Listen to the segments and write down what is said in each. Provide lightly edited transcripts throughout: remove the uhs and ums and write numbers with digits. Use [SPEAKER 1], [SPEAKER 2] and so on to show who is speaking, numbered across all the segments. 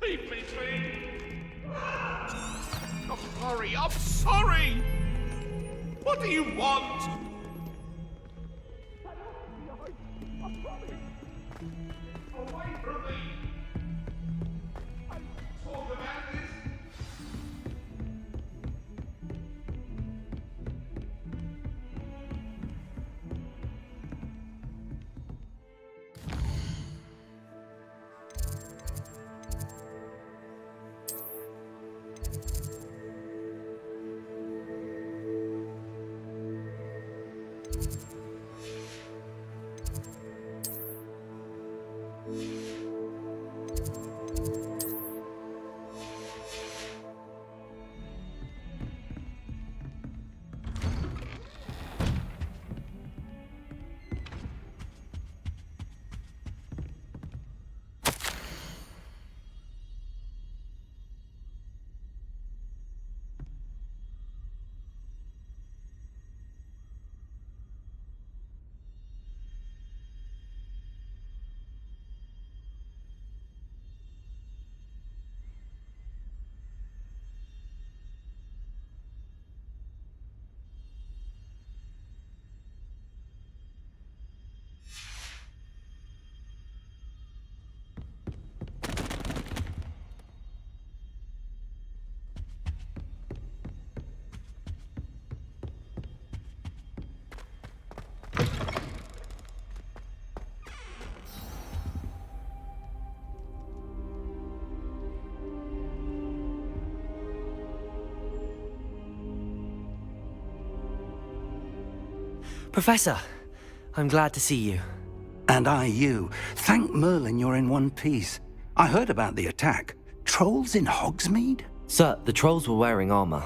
[SPEAKER 1] Leave me be! I'm sorry, I'm sorry! What do you want? Away from me! Talk about this!
[SPEAKER 2] Professor, I'm glad to see you.
[SPEAKER 3] And I you. Thank Merlin you're in one piece. I heard about the attack. Trolls in Hogsmeade?
[SPEAKER 2] Sir, the trolls were wearing armor.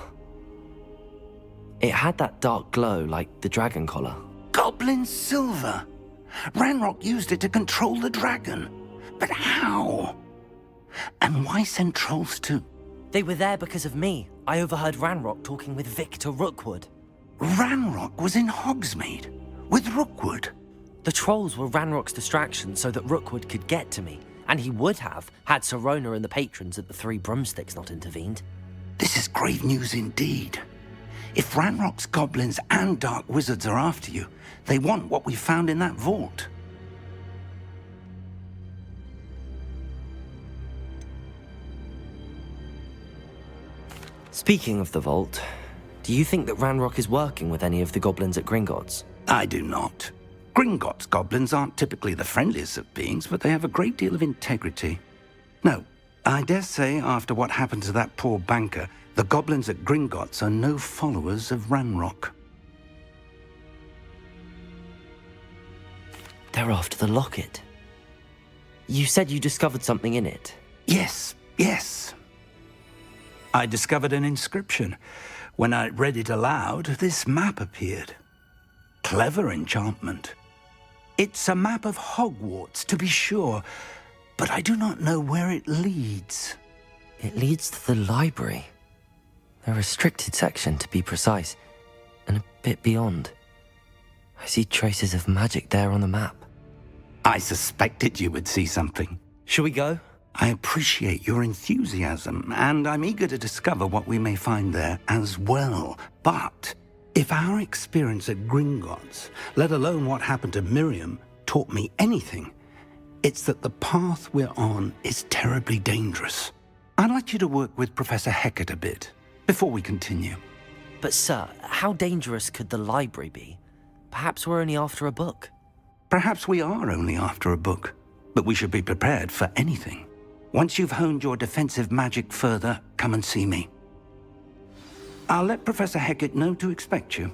[SPEAKER 2] It had that dark glow like the dragon collar.
[SPEAKER 3] Goblin silver! Ranrock used it to control the dragon. But how? And why send trolls to...
[SPEAKER 2] They were there because of me. I overheard Ranrock talking with Victor Rookwood.
[SPEAKER 3] Ranrock was in Hogsmeade? With Rookwood?
[SPEAKER 2] The trolls were Ranrock's distraction so that Rookwood could get to me. And he would have, had Sirona and the patrons at the Three Broomsticks not intervened.
[SPEAKER 3] This is grave news indeed. If Ranrock's goblins and dark wizards are after you, they want what we found in that vault.
[SPEAKER 2] Speaking of the vault, do you think that Ranrock is working with any of the goblins at Gringotts?
[SPEAKER 3] I do not. Gringotts goblins aren't typically the friendliest of beings, but they have a great deal of integrity. No, I dare say after what happened to that poor banker, the goblins at Gringotts are no followers of Ranrock.
[SPEAKER 2] They're after the locket. You said you discovered something in it.
[SPEAKER 3] Yes. I discovered an inscription. When I read it aloud, this map appeared. Clever enchantment. It's a map of Hogwarts, to be sure, but I do not know where it leads.
[SPEAKER 2] It leads to the library. A restricted section, to be precise, and a bit beyond. I see traces of magic there on the map.
[SPEAKER 3] I suspected you would see something.
[SPEAKER 2] Shall we go?
[SPEAKER 3] I appreciate your enthusiasm, and I'm eager to discover what we may find there as well. But If our experience at Gringotts, let alone what happened to Miriam, taught me anything, it's that the path we're on is terribly dangerous. I'd like you to work with Professor Hecat a bit, before we continue.
[SPEAKER 2] But sir, how dangerous could the library be? Perhaps we're only after a book.
[SPEAKER 3] Perhaps we are only after a book, but we should be prepared for anything. Once you've honed your defensive magic further, come and see me. I'll let Professor Hecat know to expect you.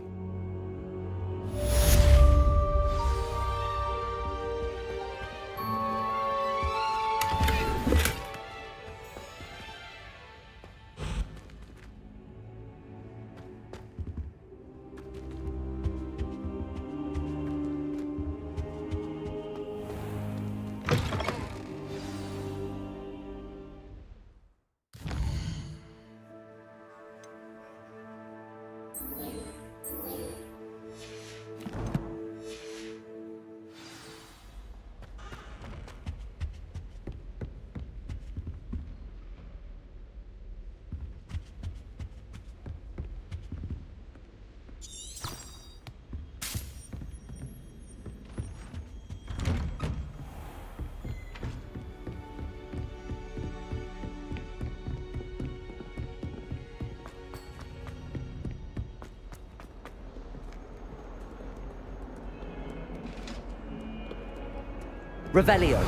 [SPEAKER 2] Revelio.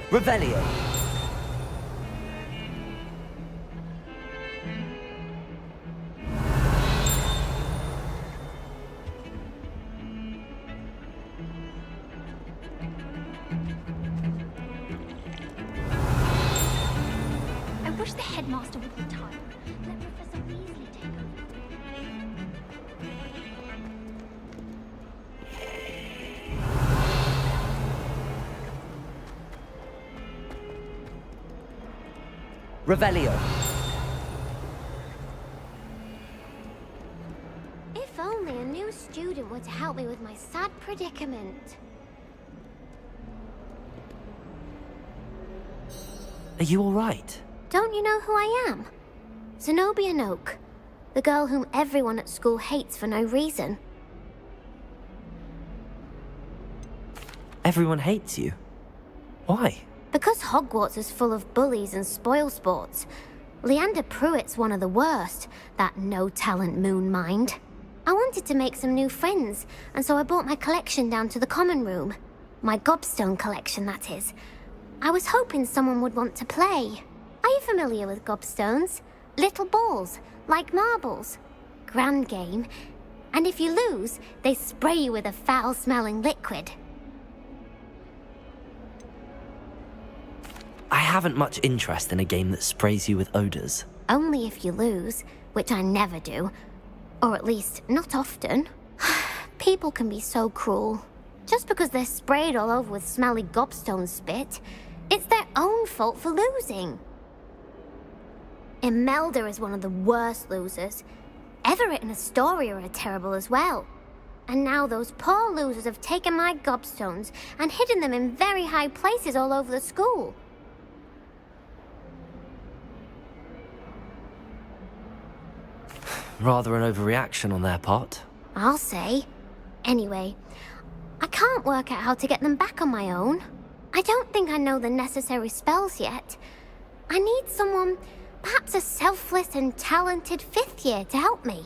[SPEAKER 2] Revelio.
[SPEAKER 4] I wish the headmaster would retire. Let Professor Weasley take over.
[SPEAKER 2] Revelio.
[SPEAKER 4] If only a new student were to help me with my sad predicament.
[SPEAKER 2] Are you all right?
[SPEAKER 4] Don't you know who I am? Zenobia Noak, the girl whom everyone at school hates for no reason.
[SPEAKER 2] Everyone hates you. Why?
[SPEAKER 4] Because Hogwarts is full of bullies and spoilsports. Leander Pruitt's one of the worst, that no-talent moon mind. I wanted to make some new friends, and so I brought my collection down to the common room. My gobstone collection, that is. I was hoping someone would want to play. Are you familiar with gobstones? Little balls, like marbles. Grand game. And if you lose, they spray you with a foul-smelling liquid.
[SPEAKER 2] I haven't much interest in a game that sprays you with odors.
[SPEAKER 4] Only if you lose, which I never do. Or at least, not often. People can be so cruel. Just because they're sprayed all over with smelly gobstone spit, it's their own fault for losing. Imelda is one of the worst losers. Everett and Astoria are terrible as well. And now those poor losers have taken my gobstones and hidden them in very high places all over the school.
[SPEAKER 2] Rather an overreaction on their part.
[SPEAKER 4] I'll say. Anyway, I can't work out how to get them back on my own. I don't think I know the necessary spells yet. I need someone, perhaps a selfless and talented fifth year to help me.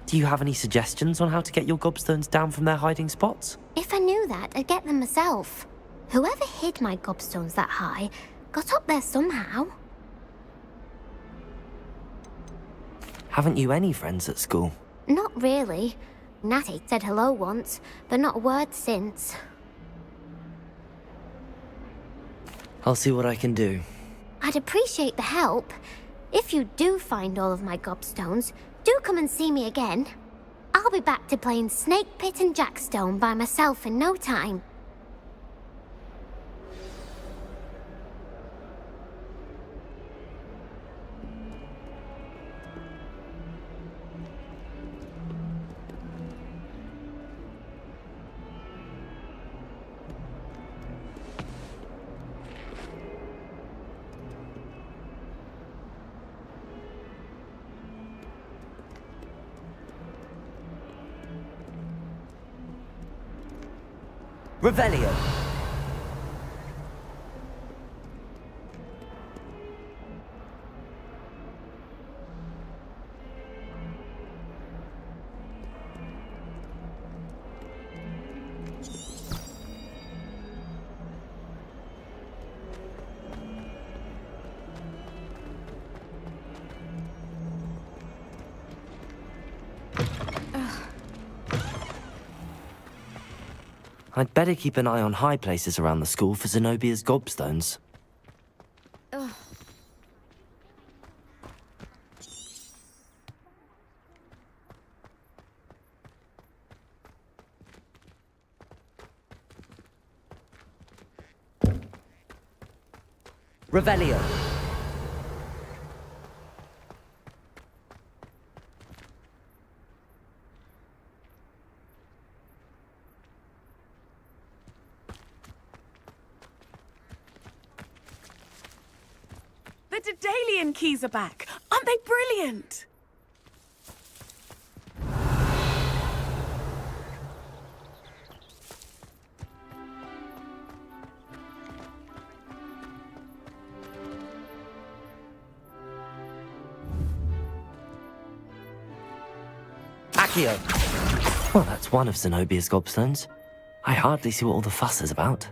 [SPEAKER 2] Do you have any suggestions on how to get your gobstones down from their hiding spots?
[SPEAKER 4] If I knew that, I'd get them myself. Whoever hid my gobstones that high got up there somehow.
[SPEAKER 2] Haven't you any friends at school?
[SPEAKER 4] Not really. Natty said hello once, but not a word since.
[SPEAKER 2] I'll see what I can do.
[SPEAKER 4] I'd appreciate the help. If you do find all of my gobstones, do come and see me again. I'll be back to playing Snake Pit and Jackstone by myself in no time.
[SPEAKER 2] Revelio. I'd better keep an eye on high places around the school for Zenobia's gobstones. Revelio.
[SPEAKER 5] The Daedalian keys are back. Aren't they brilliant?
[SPEAKER 2] Accio. Well, that's one of Zenobia's gobstones. I hardly see what all the fuss is about.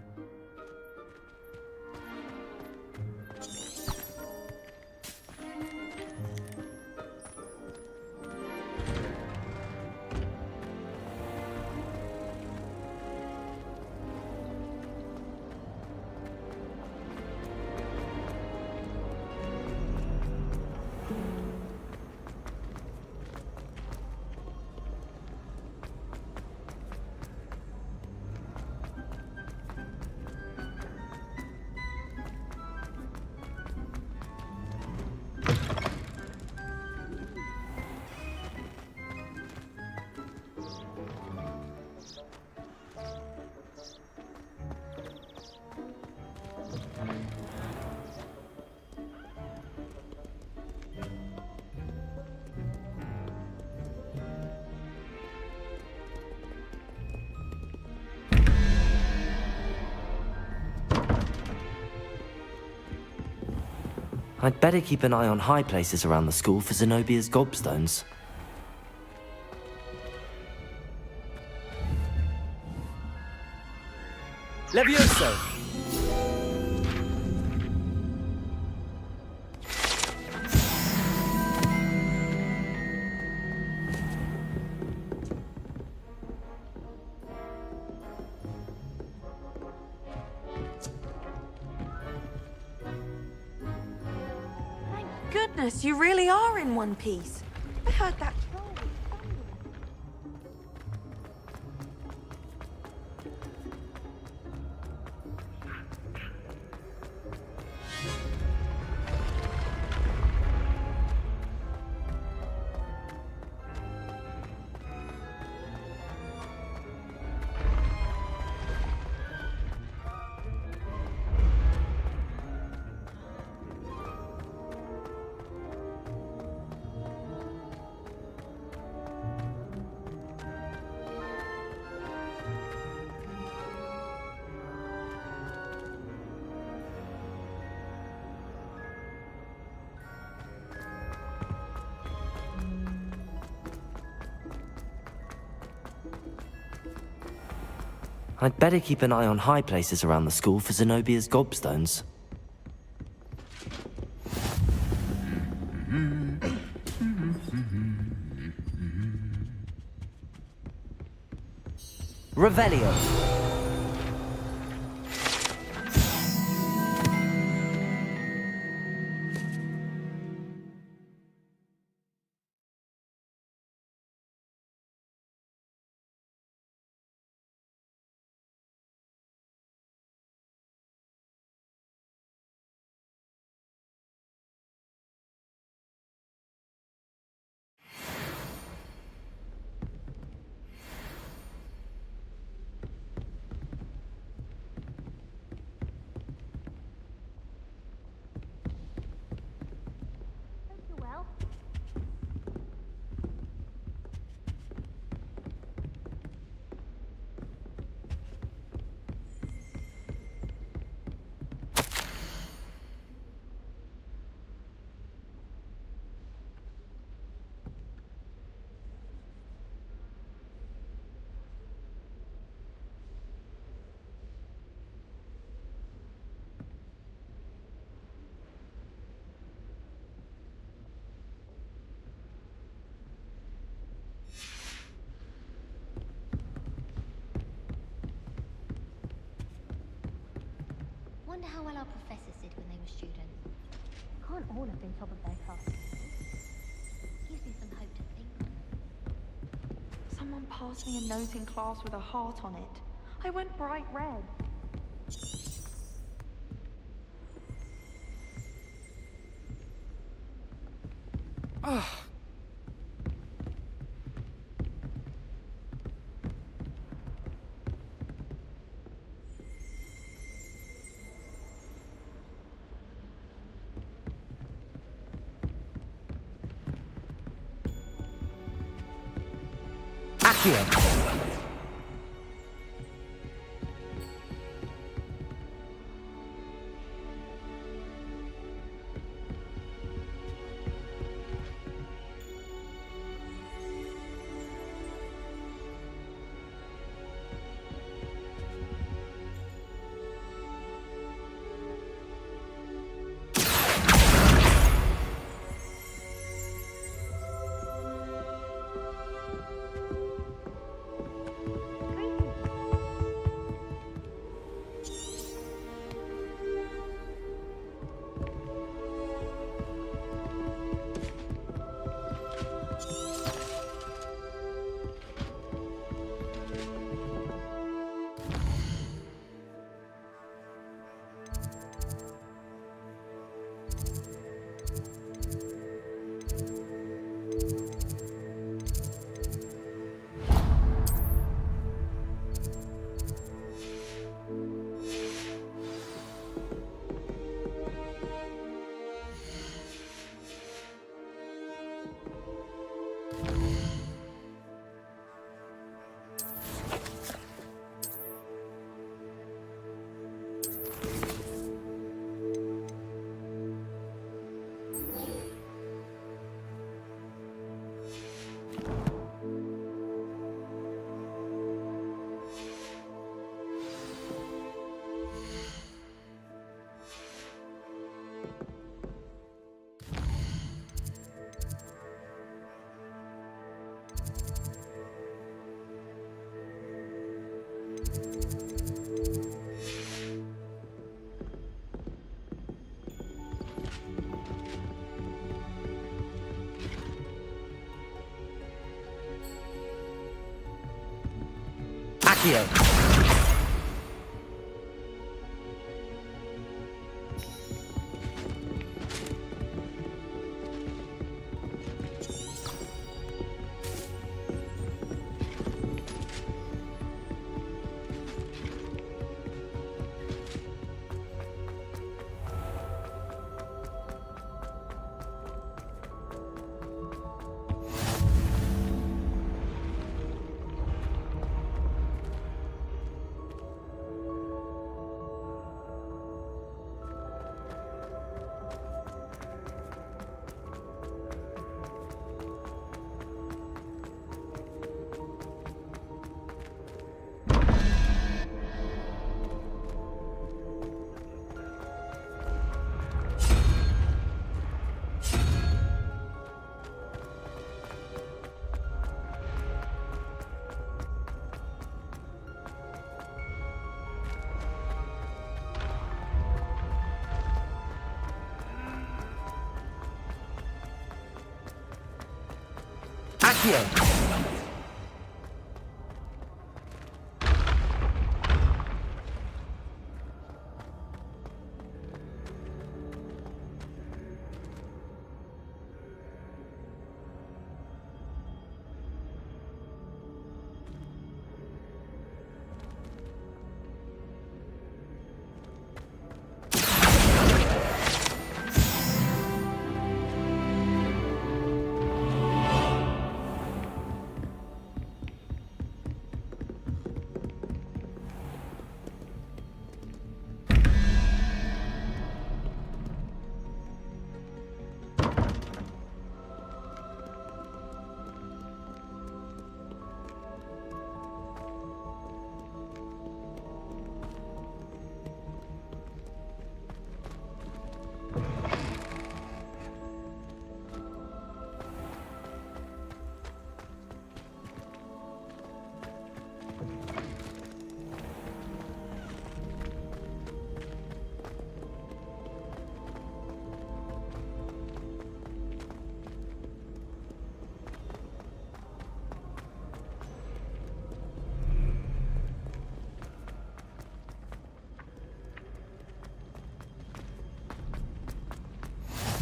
[SPEAKER 2] I'd better keep an eye on high places around the school for Zenobia's gobstones. Levioso!
[SPEAKER 5] Goodness, you really are in one piece. I heard that troll.
[SPEAKER 2] I'd better keep an eye on high places around the school for Zenobia's gobstones. Revelio.
[SPEAKER 4] wonder how well our professors did when they were students. Can't all have been top of their class. Gives me some hope to think on.
[SPEAKER 6] Someone passed me a note in class with a heart on it. I went bright red.
[SPEAKER 2] Accio! Accio! Accio!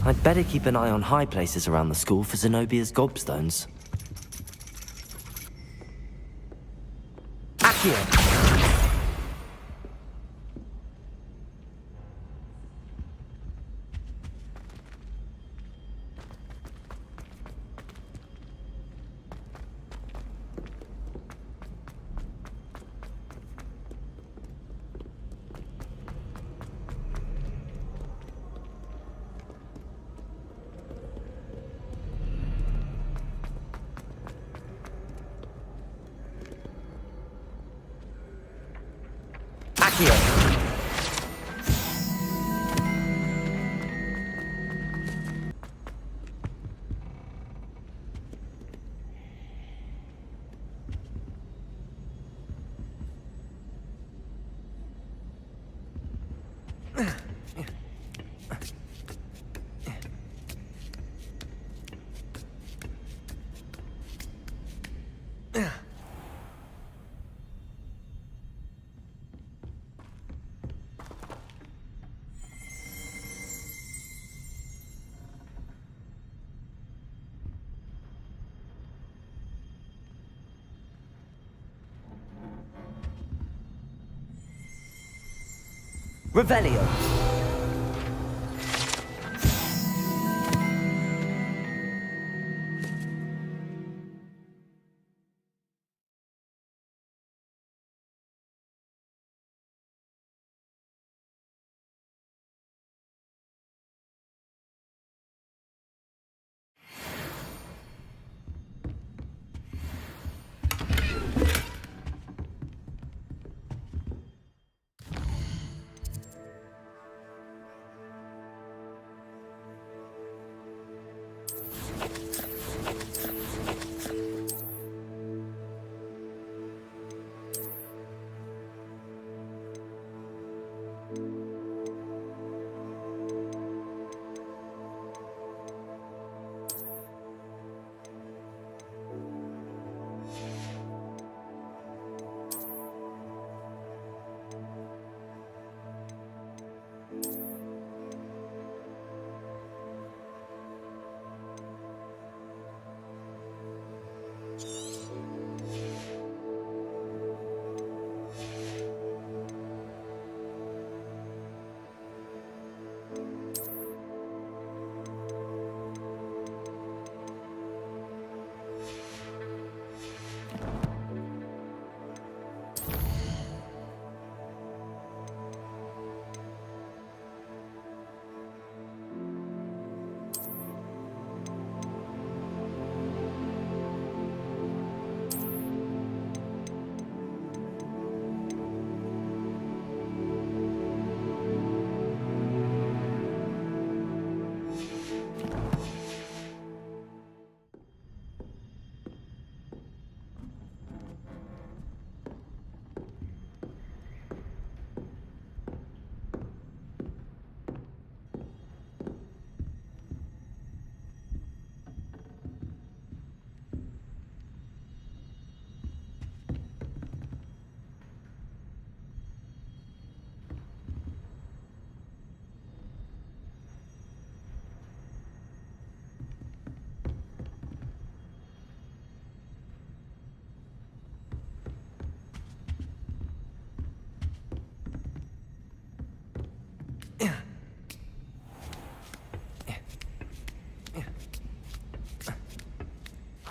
[SPEAKER 2] I'd better keep an eye on high places around the school for Zenobia's gobstones. Accio! Revelio.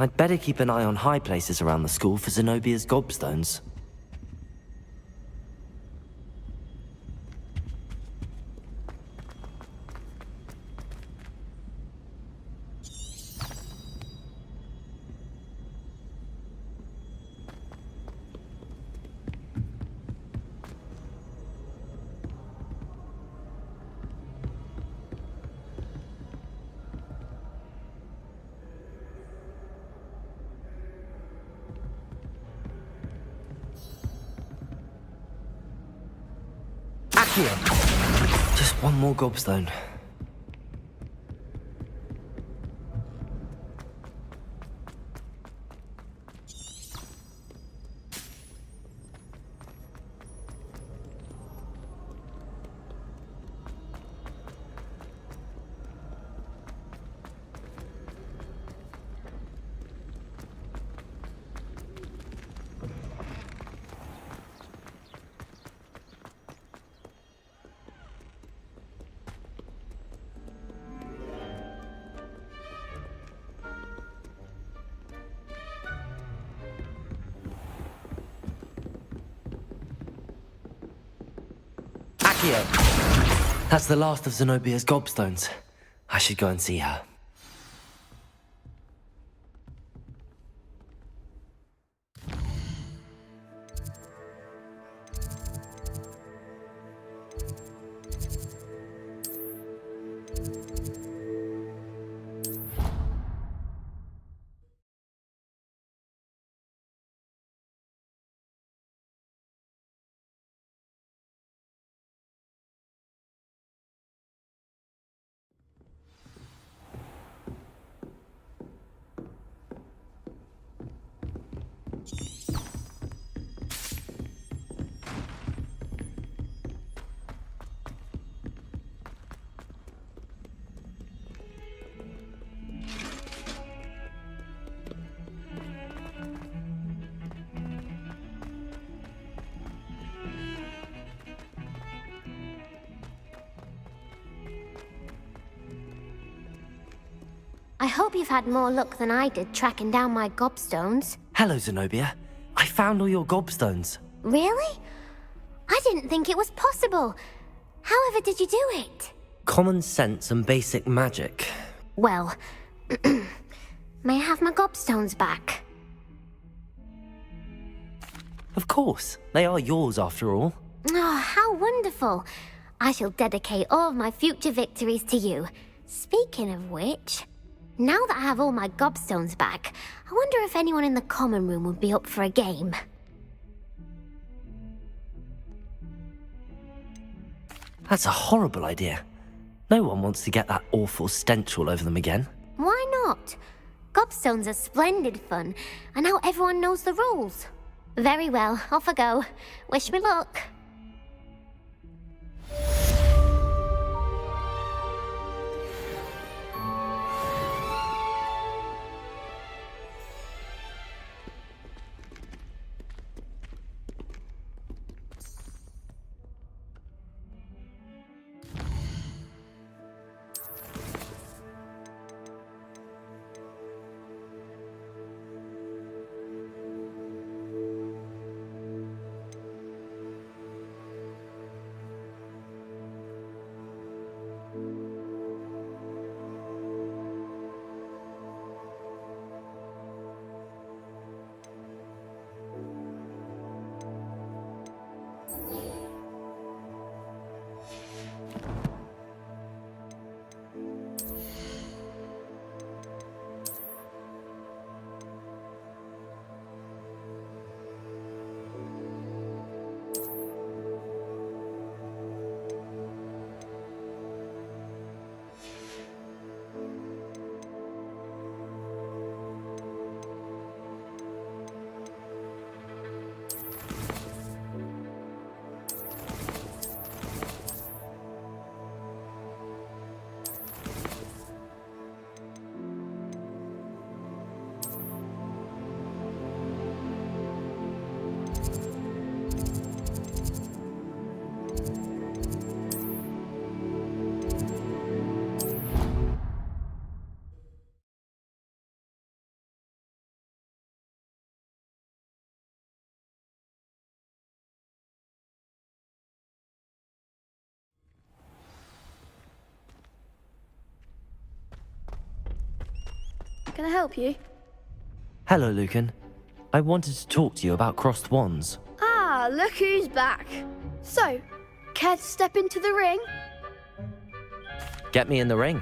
[SPEAKER 2] I'd better keep an eye on high places around the school for Zenobia's gobstones. Just one more gobstone. Leo. That's the last of Zenobia's gobstones. I should go and see her.
[SPEAKER 4] I hope you've had more luck than I did tracking down my gobstones.
[SPEAKER 2] Hello, Zenobia. I found all your gobstones.
[SPEAKER 4] Really? I didn't think it was possible. However did you do it?
[SPEAKER 2] Common sense and basic magic.
[SPEAKER 4] Well, may I have my gobstones back?
[SPEAKER 2] Of course. They are yours after all.
[SPEAKER 4] Oh, how wonderful. I shall dedicate all of my future victories to you. Speaking of which, now that I have all my gobstones back, I wonder if anyone in the common room would be up for a game.
[SPEAKER 2] That's a horrible idea. No one wants to get that awful stench all over them again.
[SPEAKER 4] Why not? Gobstones are splendid fun, and now everyone knows the rules. Very well, off I go. Wish me luck.
[SPEAKER 7] Can I help you?
[SPEAKER 2] Hello, Lucan. I wanted to talk to you about crossed wands.
[SPEAKER 7] Ah, look who's back. So, care to step into the ring?
[SPEAKER 2] Get me in the ring.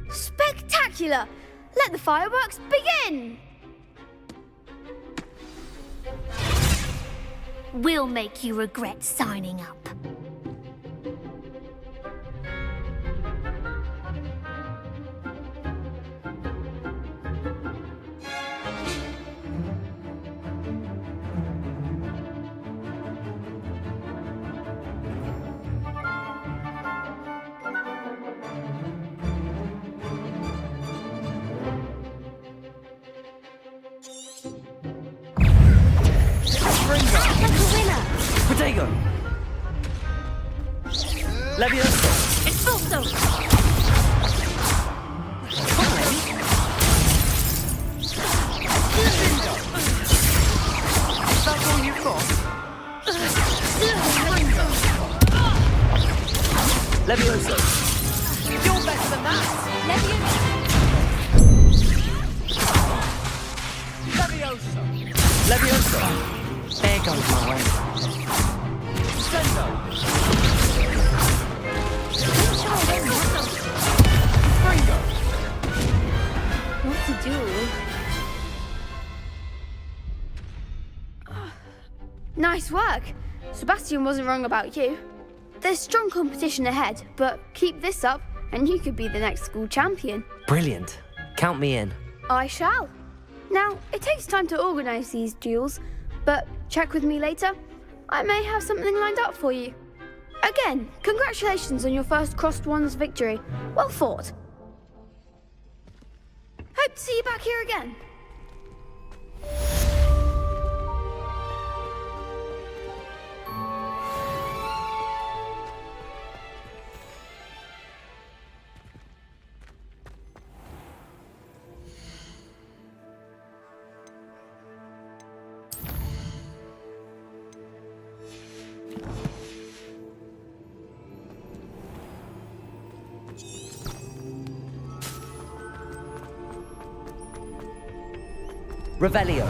[SPEAKER 7] Spectacular! Let the fireworks begin!
[SPEAKER 4] We'll make you regret signing up.
[SPEAKER 2] Protego! Levioso!
[SPEAKER 4] Expulso!
[SPEAKER 1] Is that all you've got?
[SPEAKER 2] Levioso!
[SPEAKER 5] You're better than that! Levioso!
[SPEAKER 2] Levioso! There goes my way.
[SPEAKER 5] Sendo!
[SPEAKER 7] What to do? Nice work. Sebastian wasn't wrong about you. There's strong competition ahead, but keep this up and you could be the next school champion.
[SPEAKER 2] Brilliant. Count me in.
[SPEAKER 7] I shall. Now, it takes time to organise these duels, but check with me later. I may have something lined up for you. Again, congratulations on your first Crossed Wands victory. Well fought. Hope to see you back here again.
[SPEAKER 2] Revelio.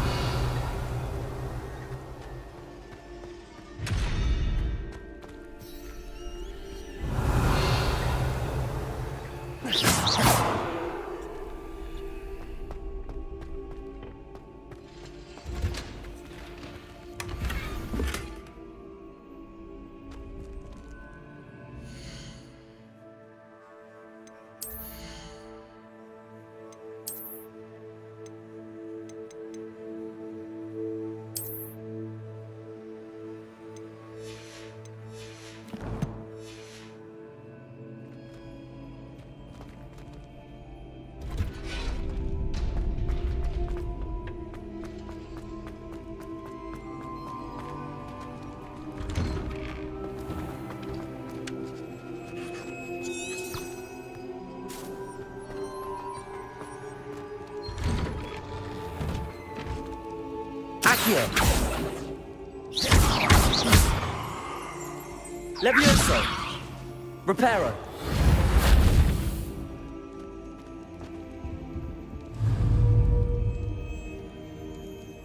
[SPEAKER 2] Accio. Levioso. Reparo.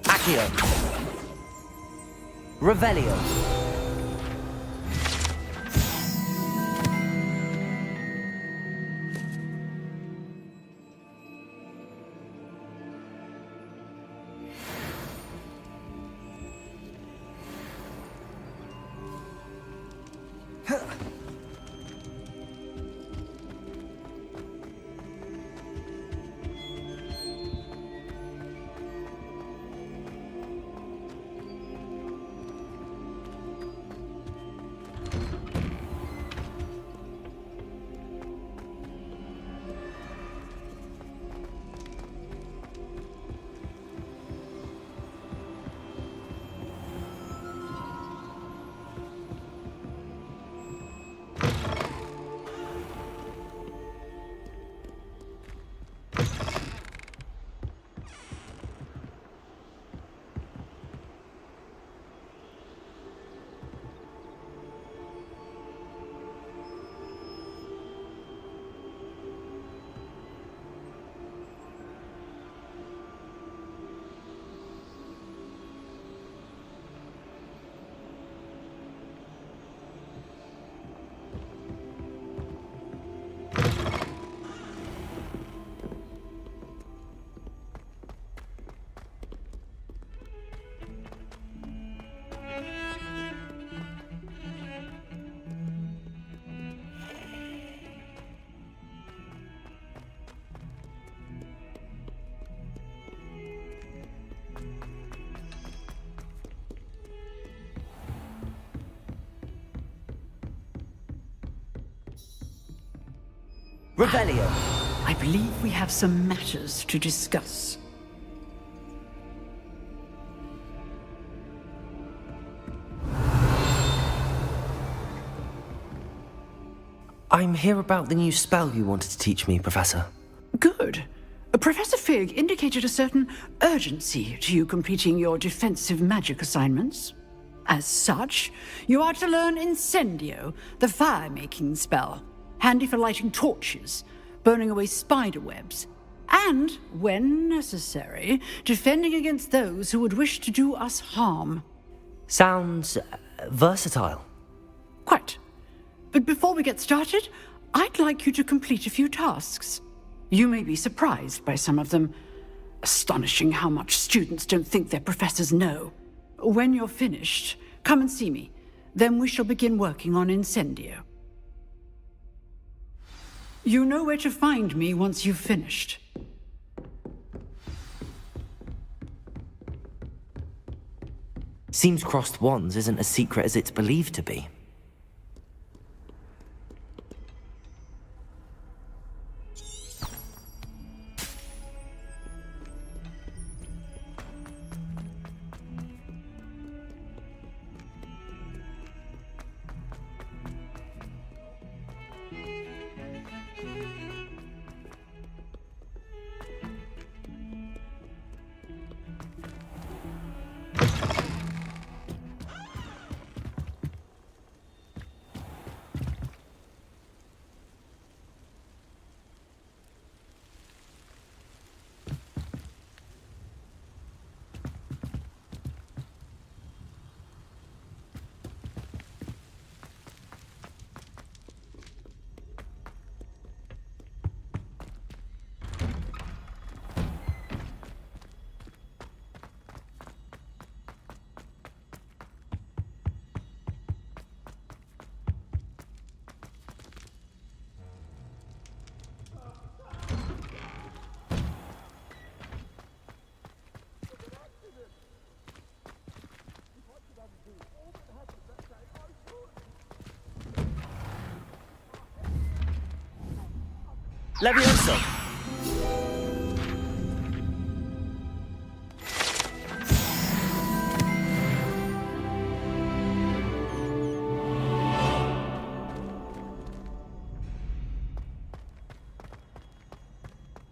[SPEAKER 2] Accio. Revelio. Revelio.
[SPEAKER 8] I believe we have some matters to discuss.
[SPEAKER 2] I'm here about the new spell you wanted to teach me, Professor.
[SPEAKER 8] Good. Professor Fig indicated a certain urgency to you completing your defensive magic assignments. As such, you are to learn Incendio, the fire-making spell, handy for lighting torches, burning away spider webs, and, when necessary, defending against those who would wish to do us harm.
[SPEAKER 2] Sounds versatile.
[SPEAKER 8] Quite. But before we get started, I'd like you to complete a few tasks. You may be surprised by some of them. Astonishing how much students don't think their professors know. When you're finished, come and see me. Then we shall begin working on Incendio. You know where to find me once you've finished.
[SPEAKER 2] Seems crossed wands isn't as secret as it's believed to be. Levioso!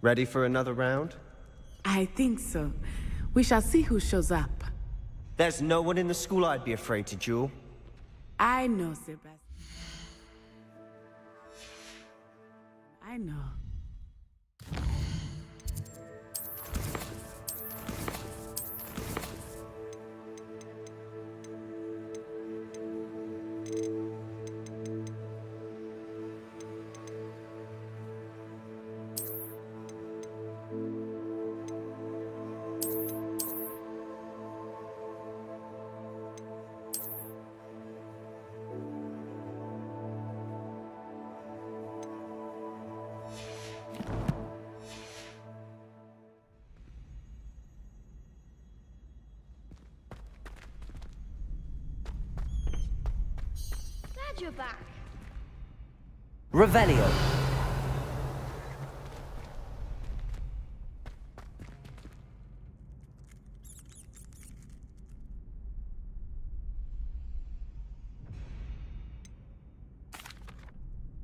[SPEAKER 9] Ready for another round?
[SPEAKER 5] I think so. We shall see who shows up.
[SPEAKER 9] There's no one in the school I'd be afraid to duel.
[SPEAKER 5] I know, Sebastian. I know.
[SPEAKER 7] Glad you're back.
[SPEAKER 2] Revelio.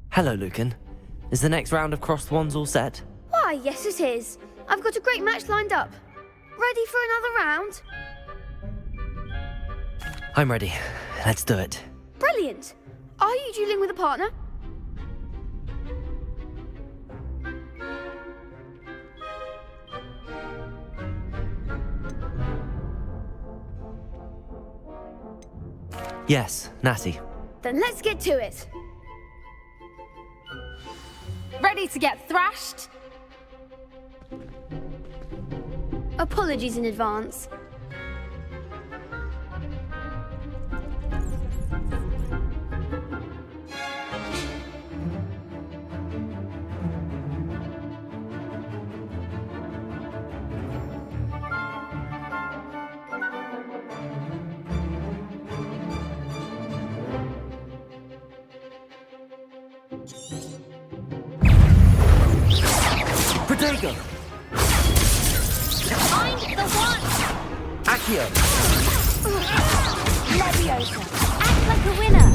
[SPEAKER 2] Hello, Lucan. Is the next round of crossed wands all set?
[SPEAKER 7] Why, yes it is. I've got a great match lined up. Ready for another round?
[SPEAKER 2] I'm ready. Let's do it.
[SPEAKER 7] Brilliant. Are you dueling with a partner?
[SPEAKER 2] Yes, Natty.
[SPEAKER 7] Then let's get to it.
[SPEAKER 10] Ready to get thrashed?
[SPEAKER 7] Apologies in advance.
[SPEAKER 2] Protego!
[SPEAKER 10] Find the one!
[SPEAKER 2] Accio!
[SPEAKER 10] Leviosa!
[SPEAKER 4] Act like a winner.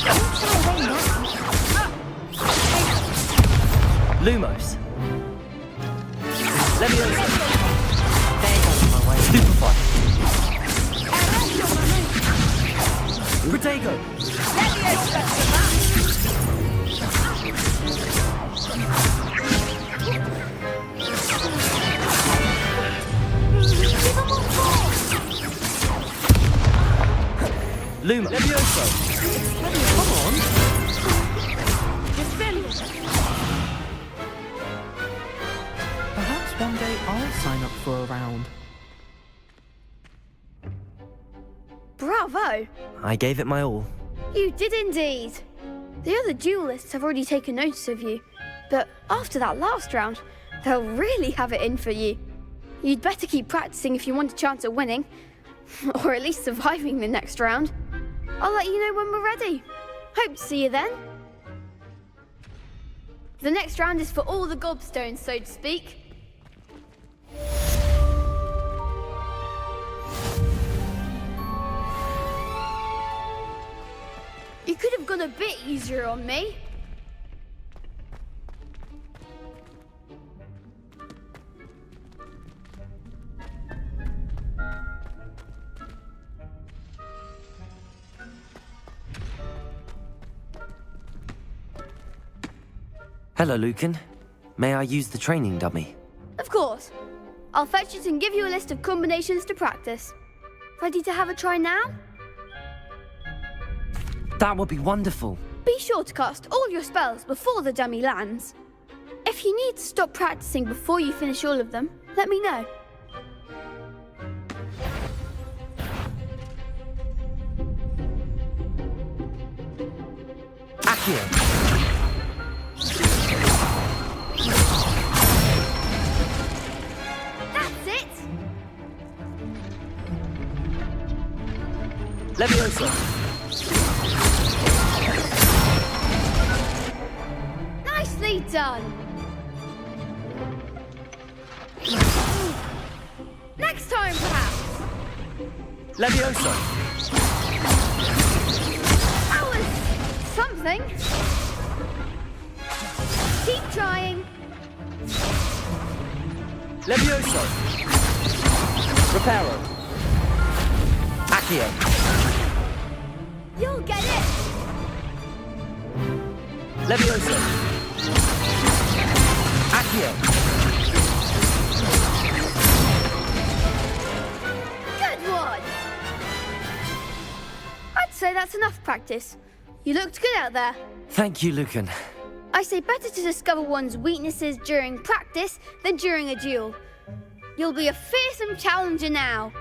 [SPEAKER 4] Don't shy away now.
[SPEAKER 2] Lumos! Leviosa! Protego! Luma! Levioso! Come on!
[SPEAKER 11] Perhaps one day I'll sign up for a round.
[SPEAKER 7] Bravo!
[SPEAKER 2] I gave it my all.
[SPEAKER 7] You did indeed. The other duelists have already taken notice of you, but after that last round, they'll really have it in for you. You'd better keep practicing if you want a chance at winning, or at least surviving the next round. I'll let you know when we're ready. Hope to see you then. The next round is for all the gobstones, so to speak. You could have gone a bit easier on me.
[SPEAKER 2] Hello, Lucan. May I use the training dummy?
[SPEAKER 7] Of course. I'll fetch it and give you a list of combinations to practice. Ready to have a try now?
[SPEAKER 2] That would be wonderful.
[SPEAKER 7] Be sure to cast all your spells before the dummy lands. If you need to stop practicing before you finish all of them, let me know.
[SPEAKER 2] Accio!
[SPEAKER 7] That's it!
[SPEAKER 2] Levioso!
[SPEAKER 7] Nicely done! Next time, perhaps!
[SPEAKER 2] Levioso!
[SPEAKER 7] That was something. Keep trying.
[SPEAKER 2] Levioso! Reparo! Accio!
[SPEAKER 7] You'll get it.
[SPEAKER 2] Levioso! Accio!
[SPEAKER 7] Good one. I'd say that's enough practice. You looked good out there.
[SPEAKER 2] Thank you, Lucan.
[SPEAKER 7] I say better to discover one's weaknesses during practice than during a duel. You'll be a fearsome challenger now.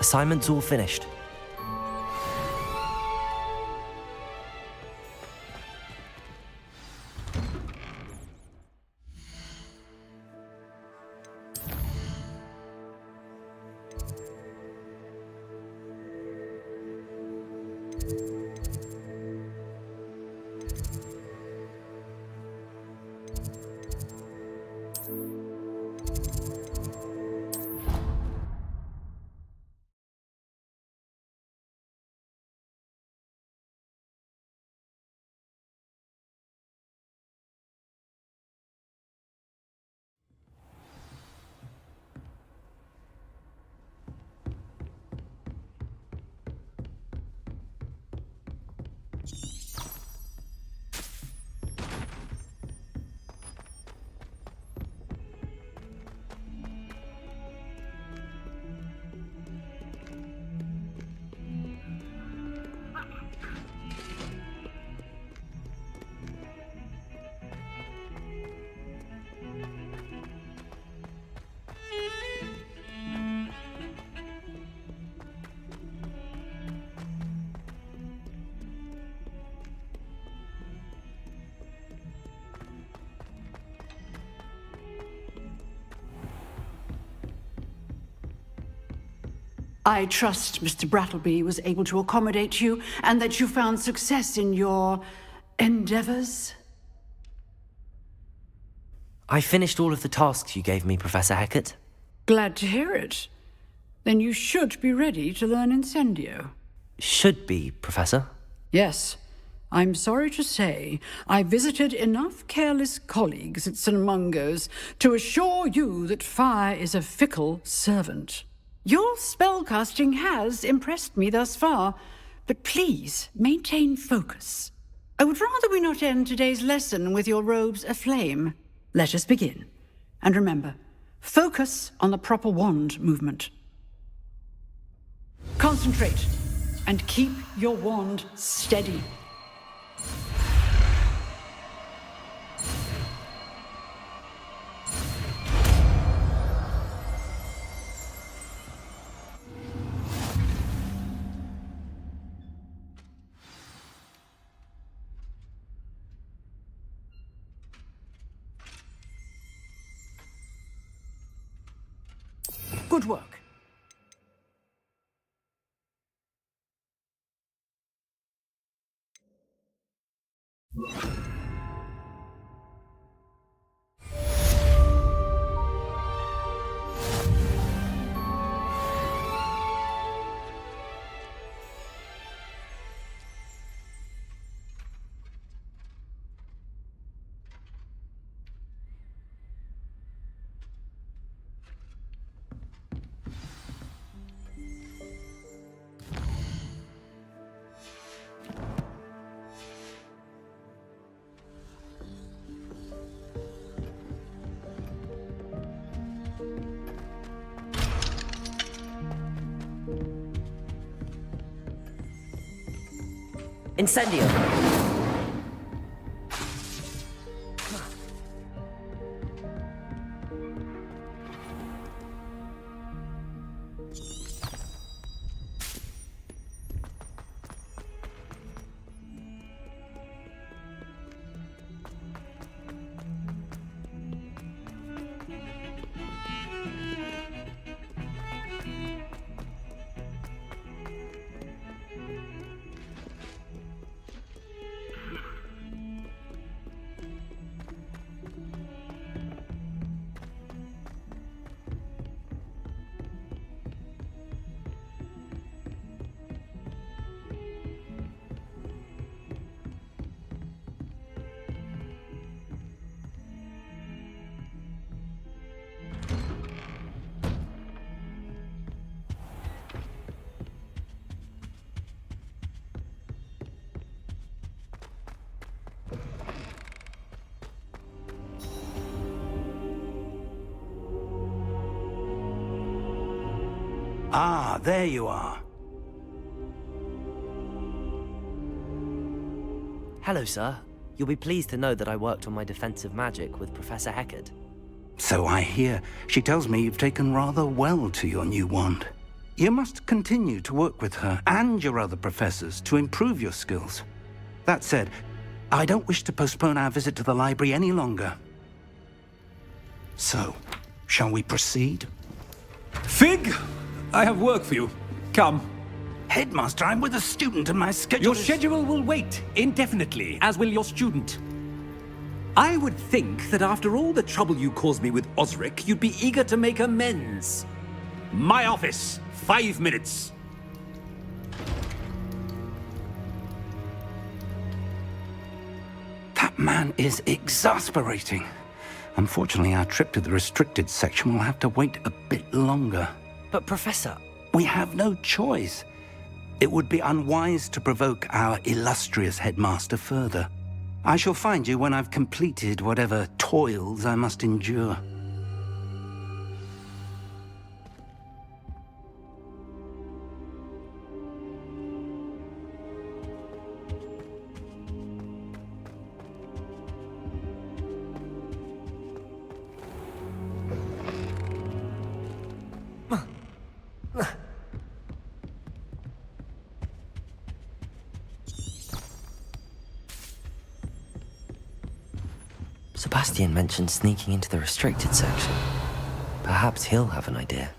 [SPEAKER 2] Assignment's all finished.
[SPEAKER 8] I trust Mr. Brattleby was able to accommodate you and that you found success in your endeavors.
[SPEAKER 2] I finished all of the tasks you gave me, Professor Hecat.
[SPEAKER 8] Glad to hear it. Then you should be ready to learn Incendio.
[SPEAKER 2] Should be, Professor.
[SPEAKER 8] Yes. I'm sorry to say, I visited enough careless colleagues at St. Mungo's to assure you that fire is a fickle servant. Your spellcasting has impressed me thus far, but please maintain focus. I would rather we not end today's lesson with your robes aflame. Let us begin. And remember, focus on the proper wand movement. Concentrate, and keep your wand steady. Good work.
[SPEAKER 2] Incendio!
[SPEAKER 3] Ah, there you are.
[SPEAKER 2] Hello, sir. You'll be pleased to know that I worked on my defensive magic with Professor Heckard.
[SPEAKER 3] So I hear. She tells me you've taken rather well to your new wand. You must continue to work with her and your other professors to improve your skills. That said, I don't wish to postpone our visit to the library any longer. So, shall we proceed?
[SPEAKER 12] Fig! I have work for you. Come.
[SPEAKER 3] Headmaster, I'm with a student and my schedule
[SPEAKER 12] Your schedule will wait indefinitely, as will your student. I would think that after all the trouble you caused me with Osric, you'd be eager to make amends. My office. 5 minutes.
[SPEAKER 3] That man is exasperating. Unfortunately, our trip to the restricted section will have to wait a bit longer.
[SPEAKER 2] But, Professor...
[SPEAKER 3] We have no choice. It would be unwise to provoke our illustrious headmaster further. I shall find you when I've completed whatever toils I must endure.
[SPEAKER 2] Sebastian mentioned sneaking into the restricted section. Perhaps he'll have an idea.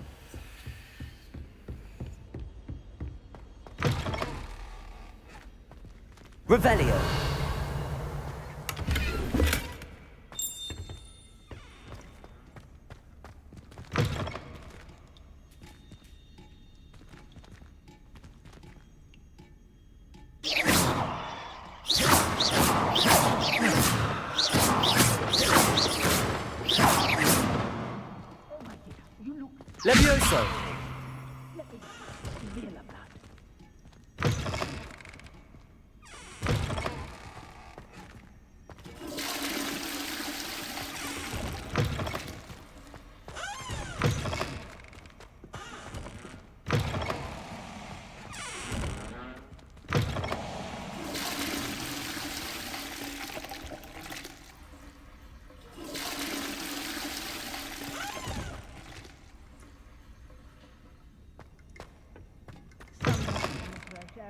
[SPEAKER 2] Revelio!
[SPEAKER 13] Levioso!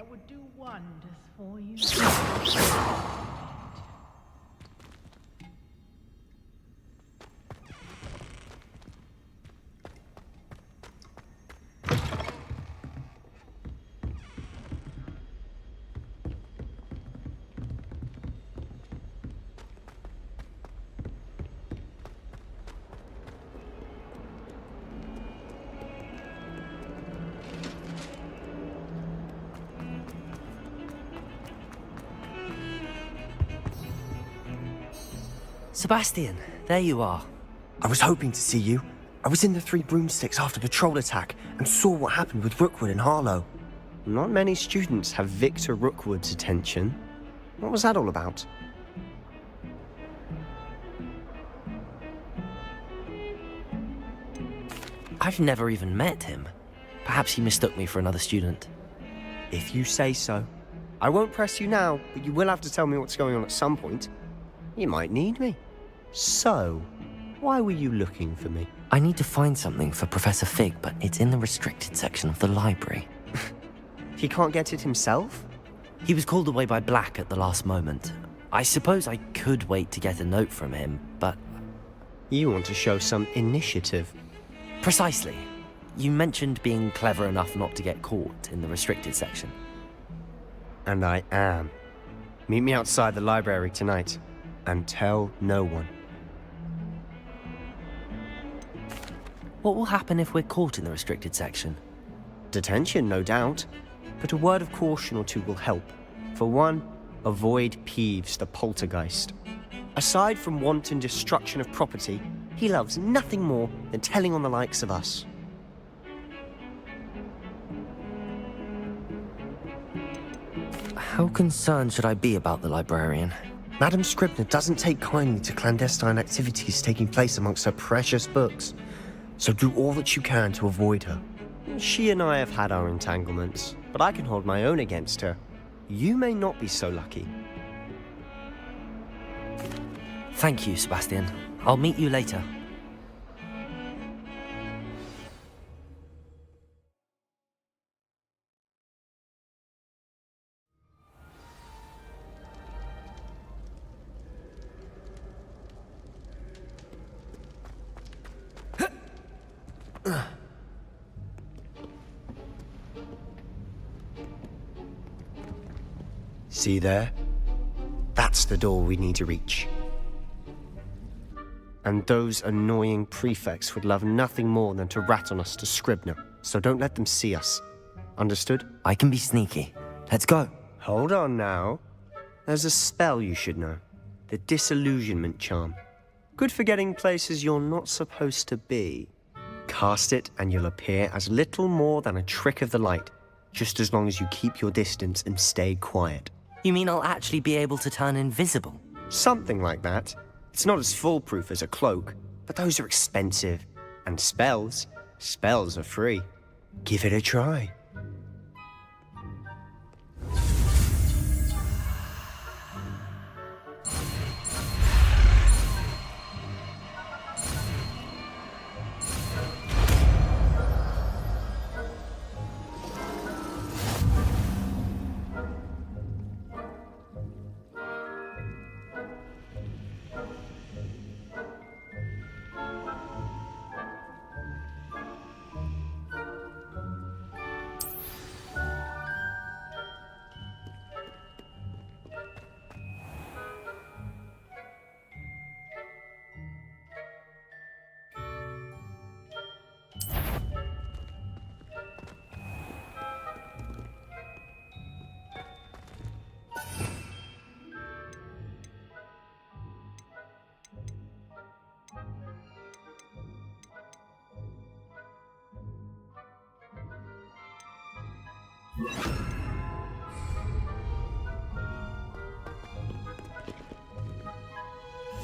[SPEAKER 14] Would do wonders for you.
[SPEAKER 2] Sebastian, there you are.
[SPEAKER 13] I was hoping to see you. I was in the Three Broomsticks after the troll attack and saw what happened with Rookwood and Harlow.
[SPEAKER 9] Not many students have Victor Rookwood's attention. What was that all about?
[SPEAKER 2] I've never even met him. Perhaps he mistook me for another student.
[SPEAKER 9] If you say so. I won't press you now, but you will have to tell me what's going on at some point. You might need me. So, why were you looking for me?
[SPEAKER 2] I need to find something for Professor Fig, but it's in the restricted section of the library.
[SPEAKER 9] He can't get it himself?
[SPEAKER 2] He was called away by Black at the last moment. I suppose I could wait to get a note from him, but...
[SPEAKER 9] You want to show some initiative.
[SPEAKER 2] Precisely. You mentioned being clever enough not to get caught in the restricted section.
[SPEAKER 9] And I am. Meet me outside the library tonight, and tell no one.
[SPEAKER 2] What will happen if we're caught in the restricted section?
[SPEAKER 9] Detention, no doubt. But a word of caution or two will help. For one, avoid Peeves the poltergeist. Aside from wanton destruction of property, he loves nothing more than telling on the likes of us.
[SPEAKER 2] How concerned should I be about the librarian?
[SPEAKER 13] Madam Scribner doesn't take kindly to clandestine activities taking place amongst her precious books, so do all that you can to avoid her.
[SPEAKER 9] She and I have had our entanglements, but I can hold my own against her. You may not be so lucky.
[SPEAKER 2] Thank you, Sebastian. I'll meet you later.
[SPEAKER 13] See there? That's the door we need to reach.
[SPEAKER 9] And those annoying prefects would love nothing more than to rat on us to Scribner, so don't let them see us. Understood?
[SPEAKER 2] I can be sneaky. Let's go.
[SPEAKER 9] Hold on now. There's a spell you should know. The Disillusionment Charm. Good for getting places you're not supposed to be. Cast it and you'll appear as little more than a trick of the light, just as long as you keep your distance and stay quiet.
[SPEAKER 2] You mean I'll actually be able to turn invisible?
[SPEAKER 9] Something like that. It's not as foolproof as a cloak, but those are expensive. And spells are free.
[SPEAKER 13] Give it a try.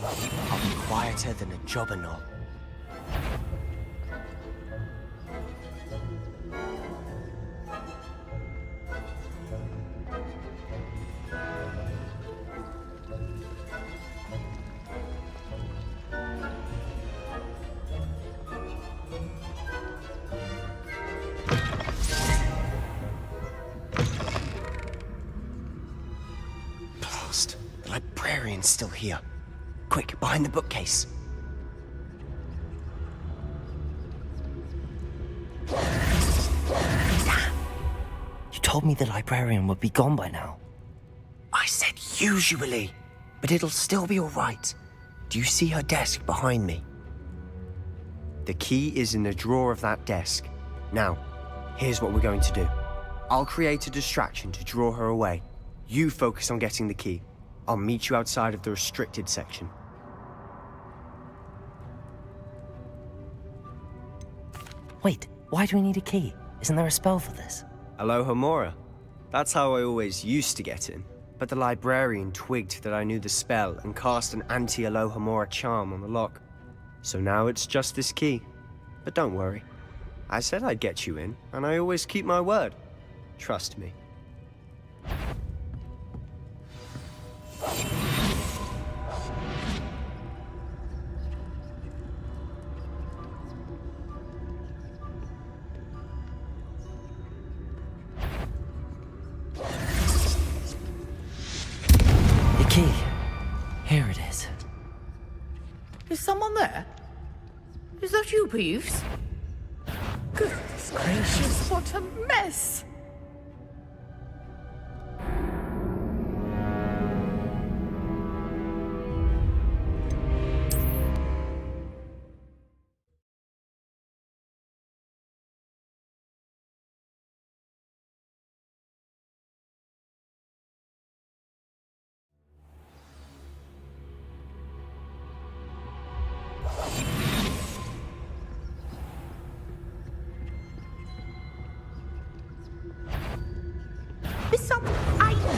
[SPEAKER 13] I'll be quieter than a jobberknoll. Blast! The librarian's still here. Quick, behind the bookcase.
[SPEAKER 2] You told me the librarian would be gone by now.
[SPEAKER 13] I said usually, but it'll still be all right. Do you see her desk behind me? The key is in the drawer of that desk. Now, here's what we're going to do. I'll create a distraction to draw her away. You focus on getting the key. I'll meet you outside of the restricted section.
[SPEAKER 2] Wait, why do we need a key? Isn't there a spell for this?
[SPEAKER 9] Alohomora. That's how I always used to get in.
[SPEAKER 13] But the librarian twigged that I knew the spell and cast an anti-Alohomora charm on the lock.
[SPEAKER 9] So now it's just this key. But don't worry. I said I'd get you in, and I always keep my word. Trust me.
[SPEAKER 2] The key. Here it is.
[SPEAKER 5] Is someone there? Is that you, Peeves? Goodness gracious, what a mess!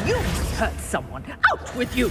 [SPEAKER 5] You hurt someone. Out with you!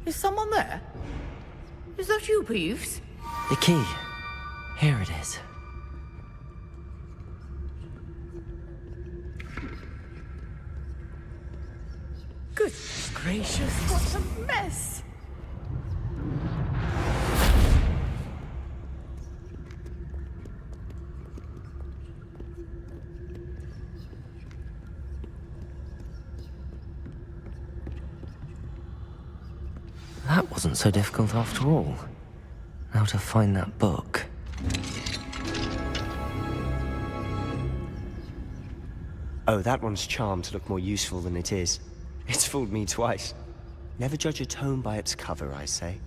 [SPEAKER 5] Is someone there? Is that you, Peeves?
[SPEAKER 2] The key. Here it is.
[SPEAKER 5] Goodness gracious, what a mess!
[SPEAKER 2] That wasn't so difficult after all. Now to find that book.
[SPEAKER 9] Oh, that one's charmed to look more useful than it is. It's fooled me twice. Never judge a tome by its cover, I say.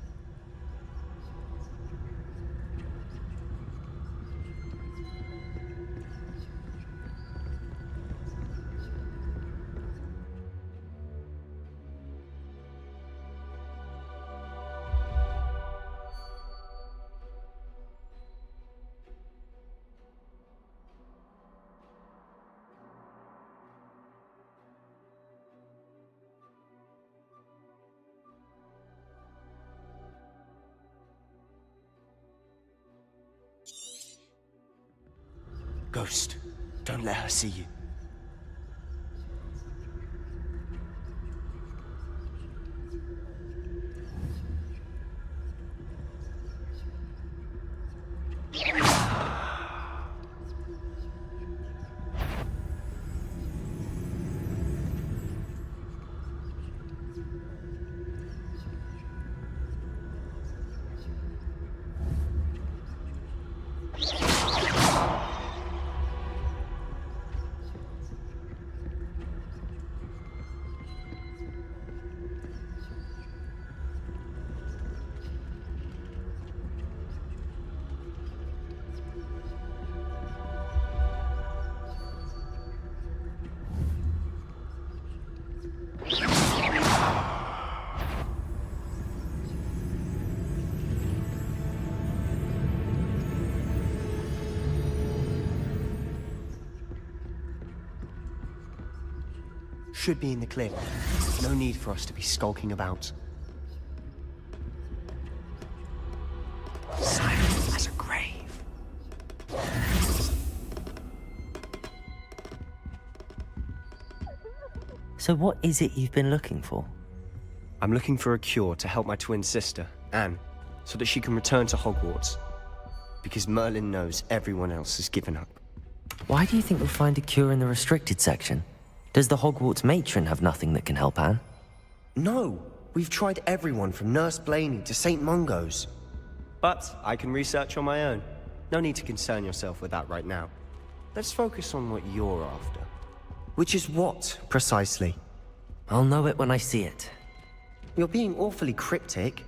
[SPEAKER 13] Ghost, don't let her see you. should be in the clear. No need for us to be skulking about. Silent as a grave.
[SPEAKER 2] So what is it you've been looking for?
[SPEAKER 9] I'm looking for a cure to help my twin sister, Anne, so that she can return to Hogwarts. Because Merlin knows everyone else has given up.
[SPEAKER 2] Why do you think we'll find a cure in the restricted section? Does the Hogwarts matron have nothing that can help Anne?
[SPEAKER 13] No, we've tried everyone from Nurse Blaney to St. Mungo's.
[SPEAKER 9] But I can research on my own. No need to concern yourself with that right now. Let's focus on what you're after.
[SPEAKER 13] Which is what, precisely?
[SPEAKER 2] I'll know it when I see it.
[SPEAKER 13] You're being awfully cryptic.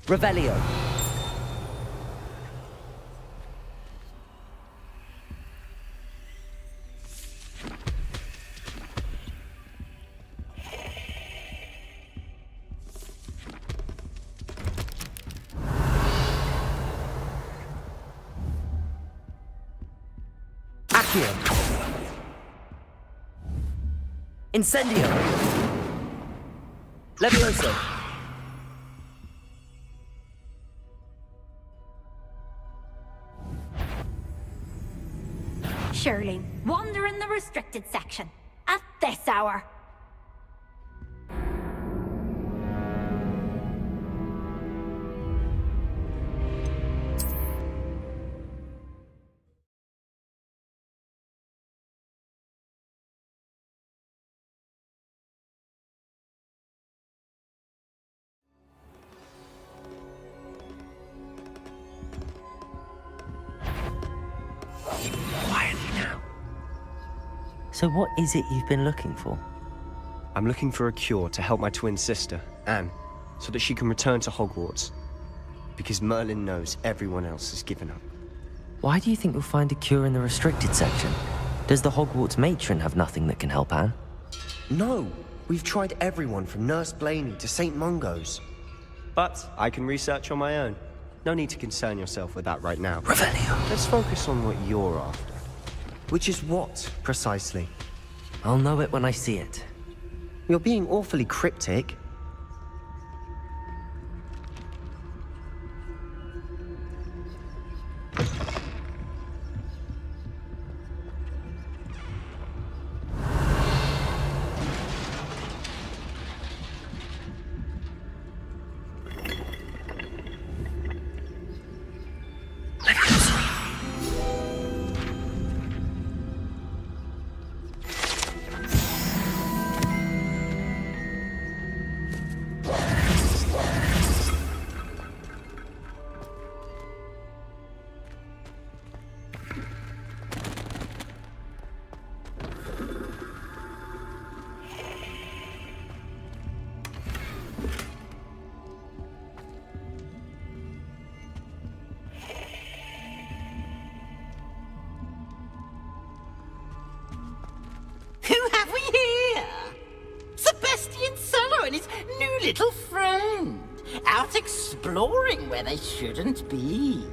[SPEAKER 2] Revelio.
[SPEAKER 13] Accio.
[SPEAKER 2] Incendio. Levioso.
[SPEAKER 10] Surely, wander in the restricted section. At this hour.
[SPEAKER 2] So what is it you've been looking for?
[SPEAKER 9] I'm looking for a cure to help my twin sister, Anne, so that she can return to Hogwarts. Because Merlin knows everyone else has given up.
[SPEAKER 2] Why do you think we'll find a cure in the restricted section? Does the Hogwarts matron have nothing that can help Anne?
[SPEAKER 13] No, we've tried everyone from Nurse Blaney to St. Mungo's.
[SPEAKER 9] But I can research on my own. No need to concern yourself with that right now.
[SPEAKER 2] Revelio.
[SPEAKER 9] Let's focus on what you're after.
[SPEAKER 13] Which is what, precisely?
[SPEAKER 2] I'll know it when I see it.
[SPEAKER 13] You're being awfully cryptic.
[SPEAKER 15] Who have we here? Sebastian Solo and his new little friend, out exploring where they shouldn't be.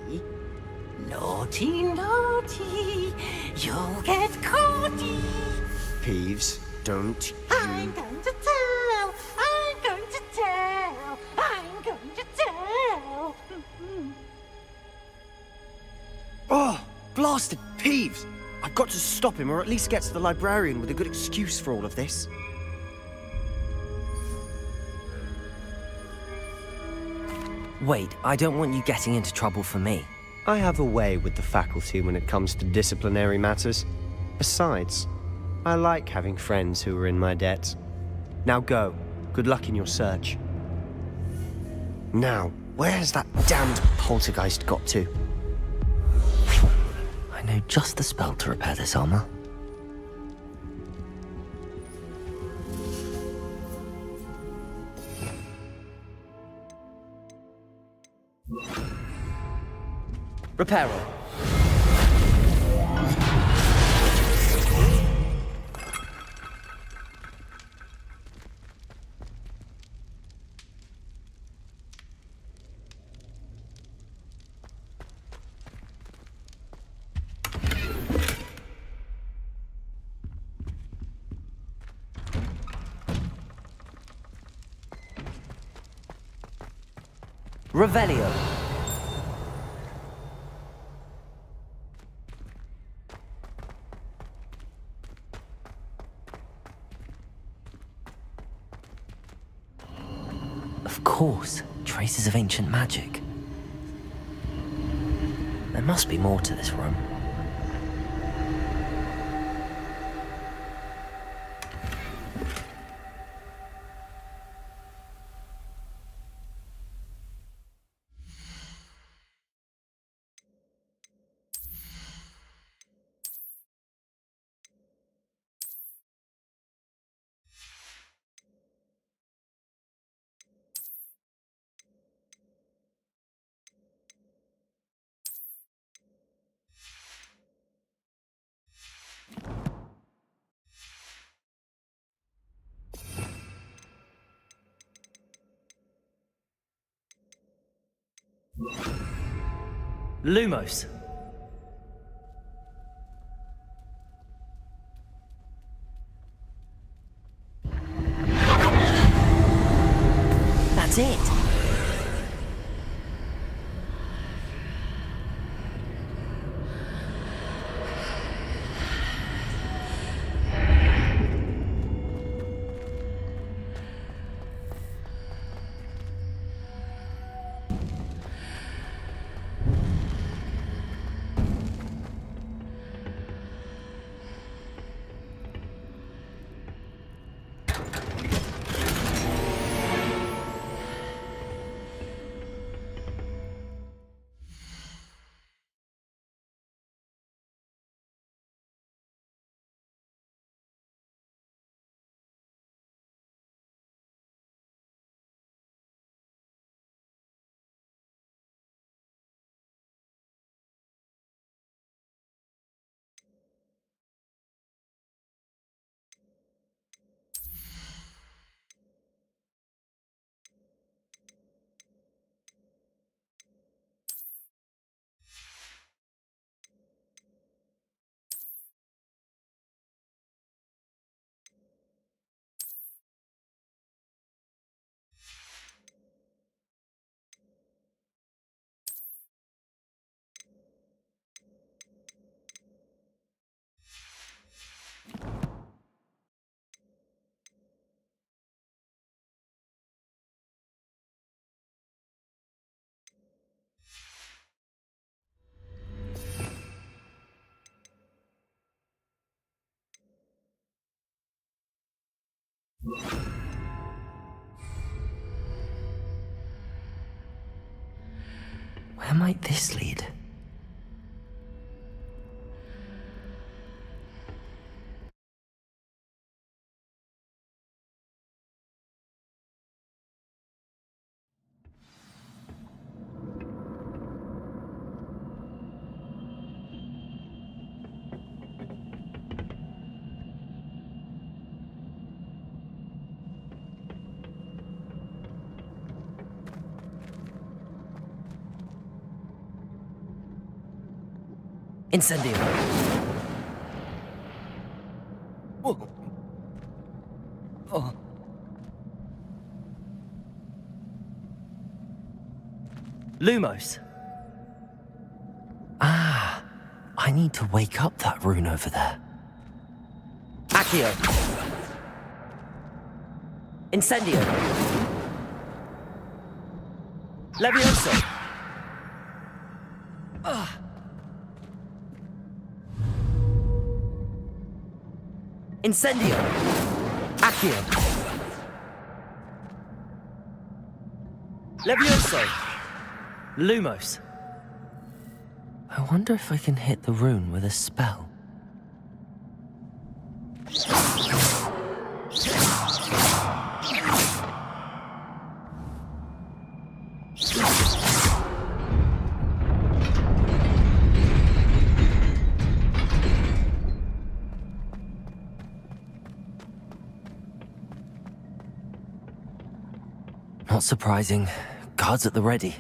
[SPEAKER 15] Naughty, naughty, you'll get caughty.
[SPEAKER 13] Peeves, don't you...
[SPEAKER 15] I'm going to tell, I'm going to tell, I'm going to tell.
[SPEAKER 13] Oh, blasted Peeves! I've got to stop him, or at least get to the librarian with a good excuse for all of this.
[SPEAKER 2] Wait, I don't want you getting into trouble for me.
[SPEAKER 9] I have a way with the faculty when it comes to disciplinary matters. Besides, I like having friends who are in my debt. Now go. Good luck in your search.
[SPEAKER 13] Now, where's that damned poltergeist got to?
[SPEAKER 2] I know just the spell to repair this armor. Reparo. Revelio. Of course, traces of ancient magic. There must be more to this room. Lumos. That's it. Where might this lead? Incendio. Oh. Oh. Lumos. Ah, I need to wake up that rune over there. Accio. Incendio. Levioso. Incendio! Accio! Levioso! Lumos. I wonder if I can hit the rune with a spell. Not surprising. Guards at the ready.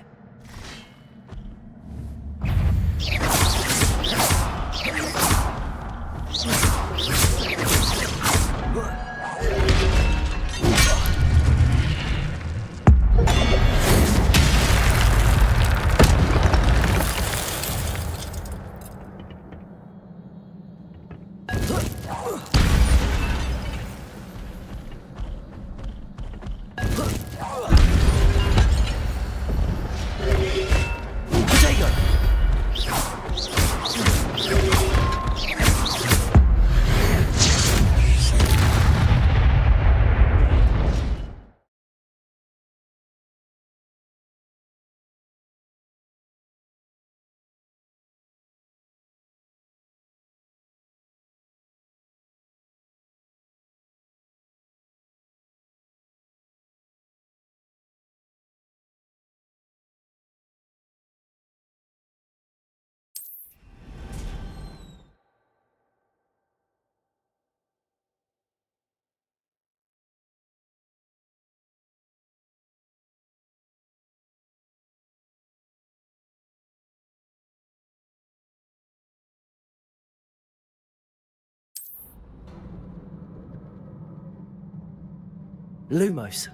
[SPEAKER 2] Lumos.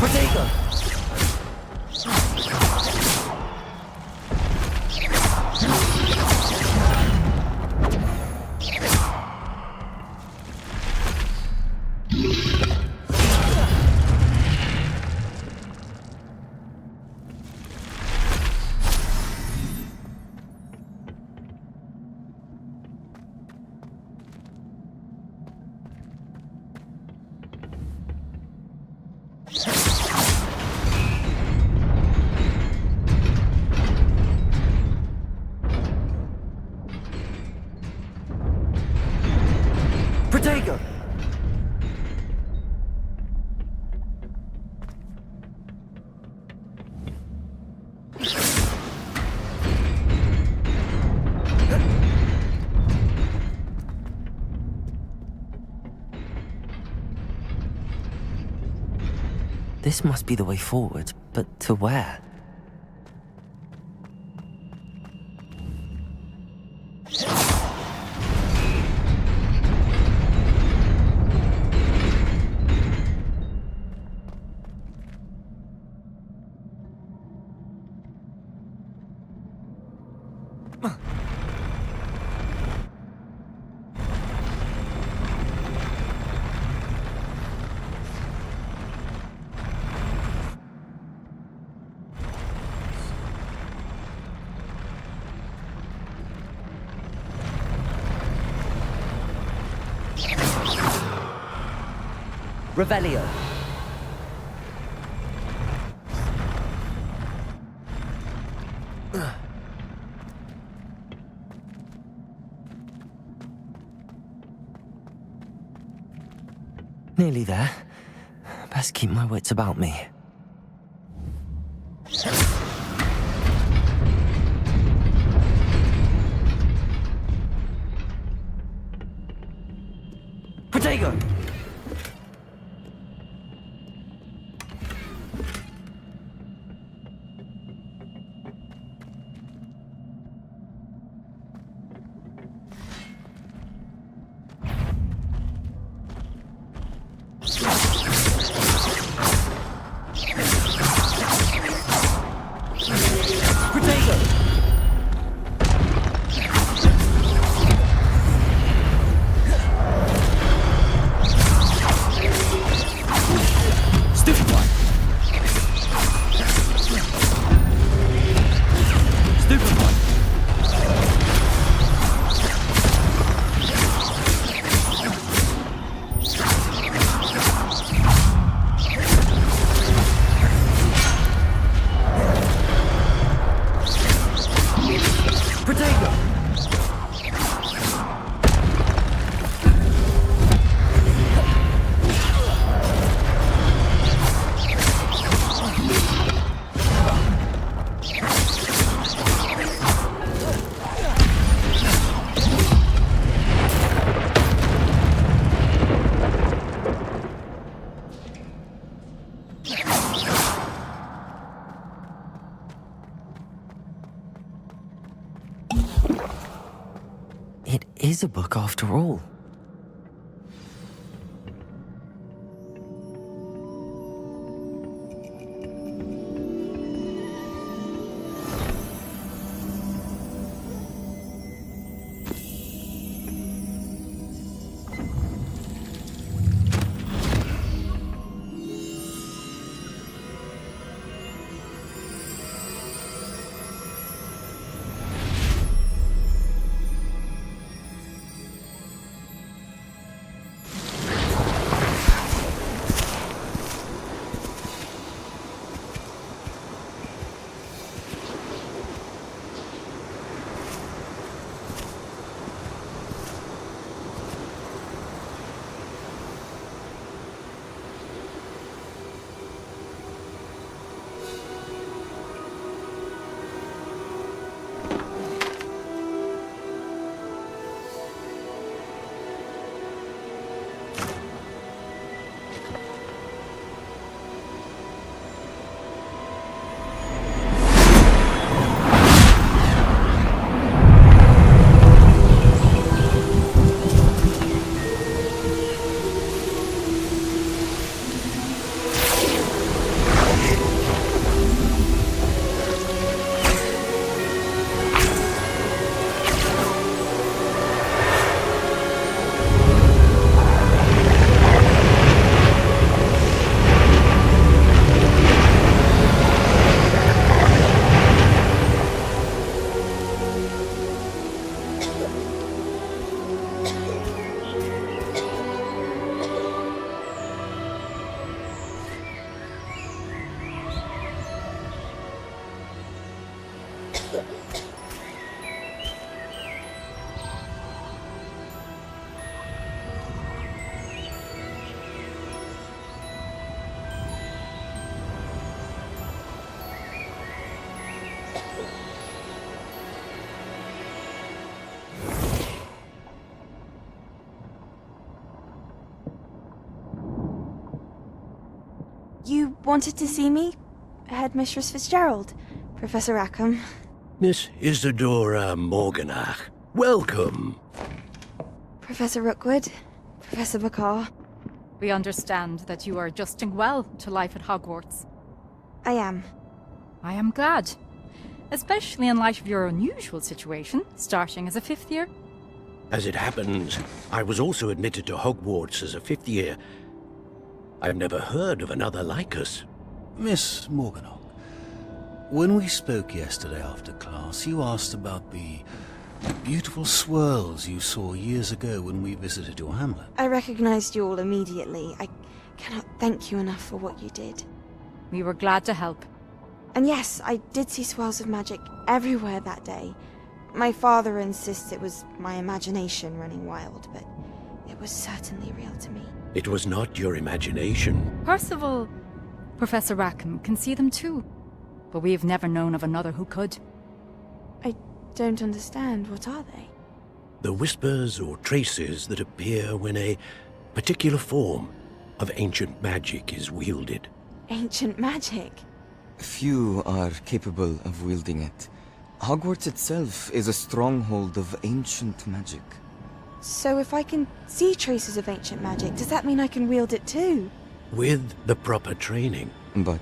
[SPEAKER 2] Protego! Protego! This must be the way forward, but to where? Revelio. Nearly there. Best keep my wits about me. Protego! It is a book after all.
[SPEAKER 6] You wanted to see me? Headmistress Fitzgerald, Professor Rackham.
[SPEAKER 16] Miss Isadora Morganach, welcome.
[SPEAKER 6] Professor Rookwood, Professor Bakar.
[SPEAKER 17] We understand that you are adjusting well to life at Hogwarts.
[SPEAKER 6] I am.
[SPEAKER 17] I am glad. Especially in light of your unusual situation, starting as a 5th year.
[SPEAKER 16] As it happens, I was also admitted to Hogwarts as a 5th year. I've never heard of another like us.
[SPEAKER 18] Miss Morganach, when we spoke yesterday after class, you asked about the beautiful swirls you saw years ago when we visited your hamlet.
[SPEAKER 6] I recognized you all immediately. I cannot thank you enough for what you did.
[SPEAKER 17] We were glad to help.
[SPEAKER 6] And yes, I did see swirls of magic everywhere that day. My father insists it was my imagination running wild, but it was certainly real to me.
[SPEAKER 16] It was not your imagination.
[SPEAKER 17] Percival, Professor Rackham can see them too. But we have never known of another who could.
[SPEAKER 6] I don't understand. What are they?
[SPEAKER 16] The whispers or traces that appear when a particular form of ancient magic is wielded.
[SPEAKER 6] Ancient magic?
[SPEAKER 2] Few are capable of wielding it. Hogwarts itself is a stronghold of ancient magic.
[SPEAKER 6] So if I can see traces of ancient magic, does that mean I can wield it too?
[SPEAKER 16] With the proper training.
[SPEAKER 2] But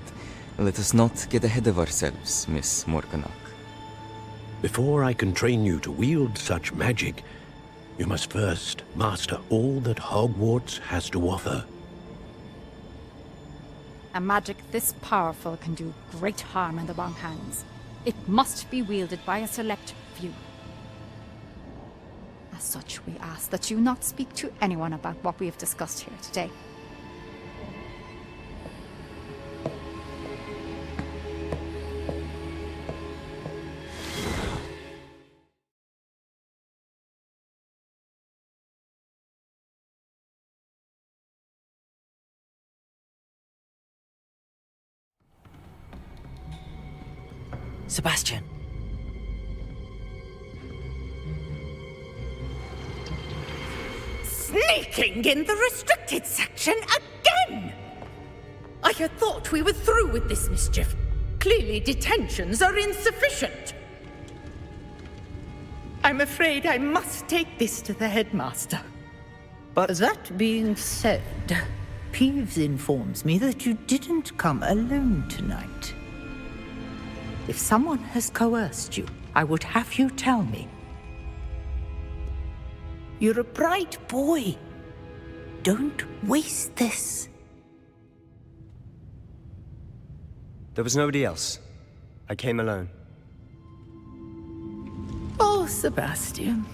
[SPEAKER 2] let us not get ahead of ourselves, Miss Morganach.
[SPEAKER 16] Before I can train you to wield such magic, you must first master all that Hogwarts has to offer.
[SPEAKER 17] A magic this powerful can do great harm in the wrong hands. It must be wielded by a select few. As such, we ask that you not speak to anyone about what we have discussed here today.
[SPEAKER 2] Sebastian.
[SPEAKER 19] Sneaking in the restricted section again! I had thought we were through with this mischief. Clearly detentions are insufficient. I'm afraid I must take this to the headmaster.
[SPEAKER 14] But that being said, Peeves informs me that you didn't come alone tonight. If someone has coerced you, I would have you tell me. You're a bright boy. Don't waste this.
[SPEAKER 9] There was nobody else. I came alone.
[SPEAKER 14] Oh, Sebastian.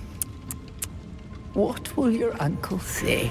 [SPEAKER 14] What will your uncle say?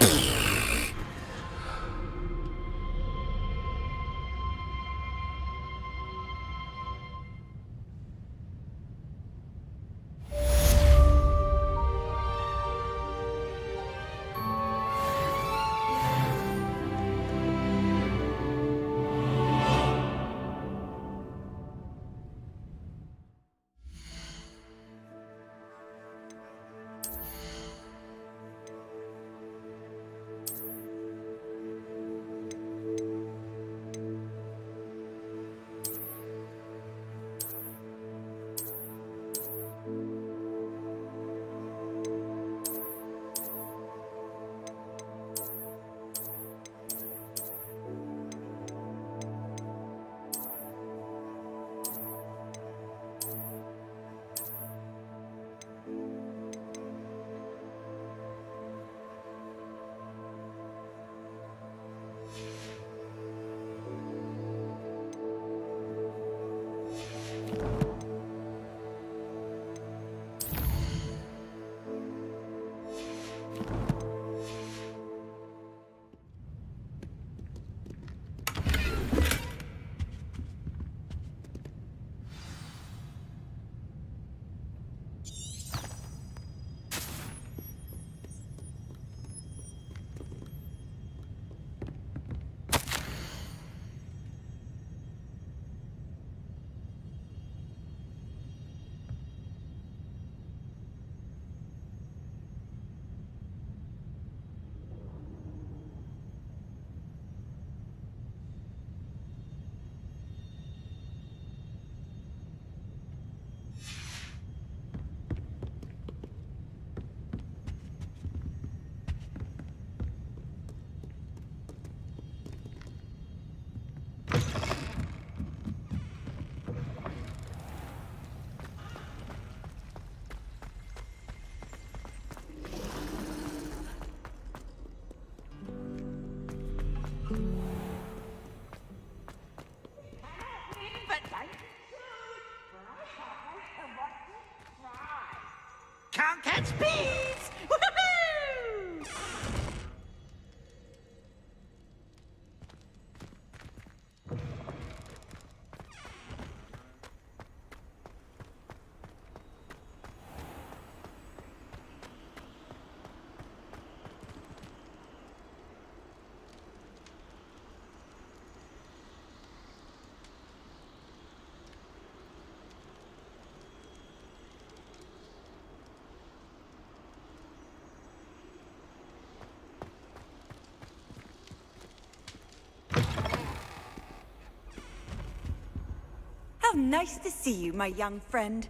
[SPEAKER 20] Nice to see you, my young friend.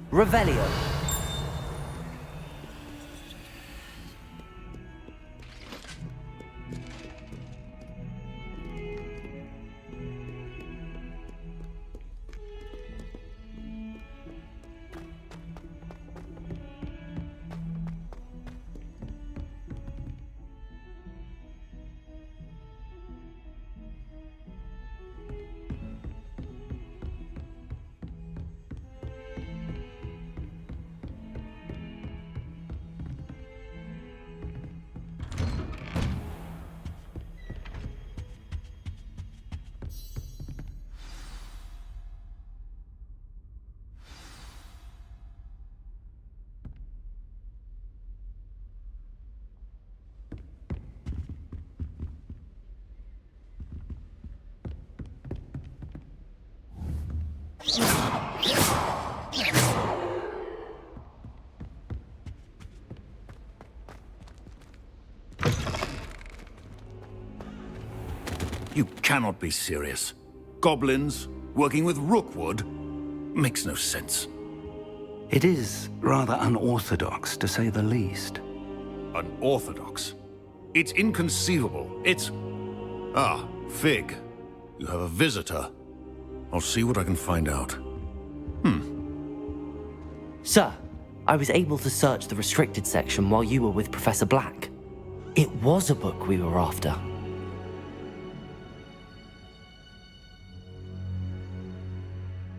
[SPEAKER 2] Revelio.
[SPEAKER 18] You cannot be serious. Goblins working with Rookwood makes no sense.
[SPEAKER 3] It is rather unorthodox, to say the least.
[SPEAKER 18] Unorthodox? It's inconceivable. It's... Ah, Fig. You have a visitor. I'll see what I can find out.
[SPEAKER 2] Sir, I was able to search the restricted section while you were with Professor Black. It was a book we were after.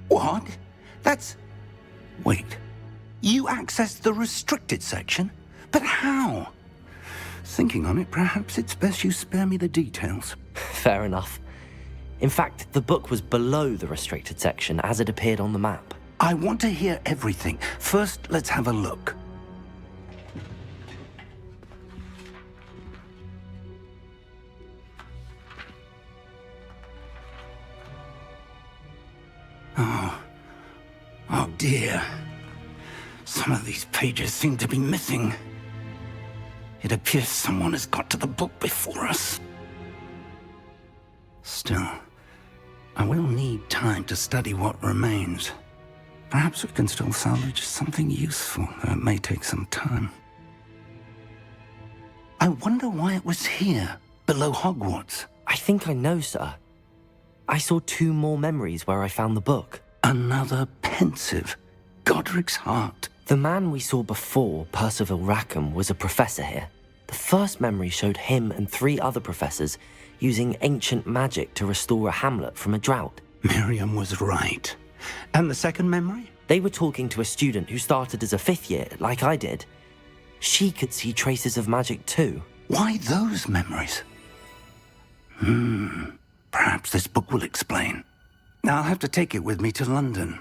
[SPEAKER 3] What? That's... Wait. You accessed the restricted section? But how? Thinking on it, perhaps it's best you spare me the details.
[SPEAKER 2] Fair enough. In fact, the book was below the restricted section as it appeared on the map.
[SPEAKER 3] I want to hear everything. First, let's have a look. Oh dear. Some of these pages seem to be missing. It appears someone has got to the book before us. Still, I will need time to study what remains. Perhaps we can still salvage something useful, though it may take some time. I wonder why it was here, below Hogwarts.
[SPEAKER 2] I think I know, sir. I saw 2 more memories where I found the book.
[SPEAKER 3] Another pensive. Godric's heart.
[SPEAKER 2] The man we saw before, Percival Rackham, was a professor here. The first memory showed him and 3 other professors using ancient magic to restore a hamlet from a drought.
[SPEAKER 3] Miriam was right. And the second memory?
[SPEAKER 2] They were talking to a student who started as a 5th year, like I did. She could see traces of magic too.
[SPEAKER 3] Why those memories? Perhaps this book will explain. Now I'll have to take it with me to London.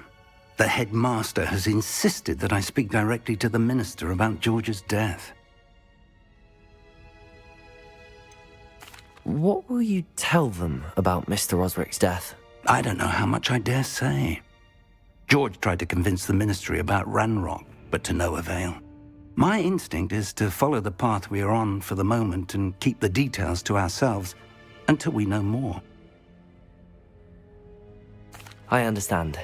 [SPEAKER 3] The headmaster has insisted that I speak directly to the minister about George's death.
[SPEAKER 2] What will you tell them about Mr. Osric's death?
[SPEAKER 3] I don't know how much I dare say. George tried to convince the ministry about Ranrock, but to no avail. My instinct is to follow the path we are on for the moment and keep the details to ourselves until we know more.
[SPEAKER 2] I understand.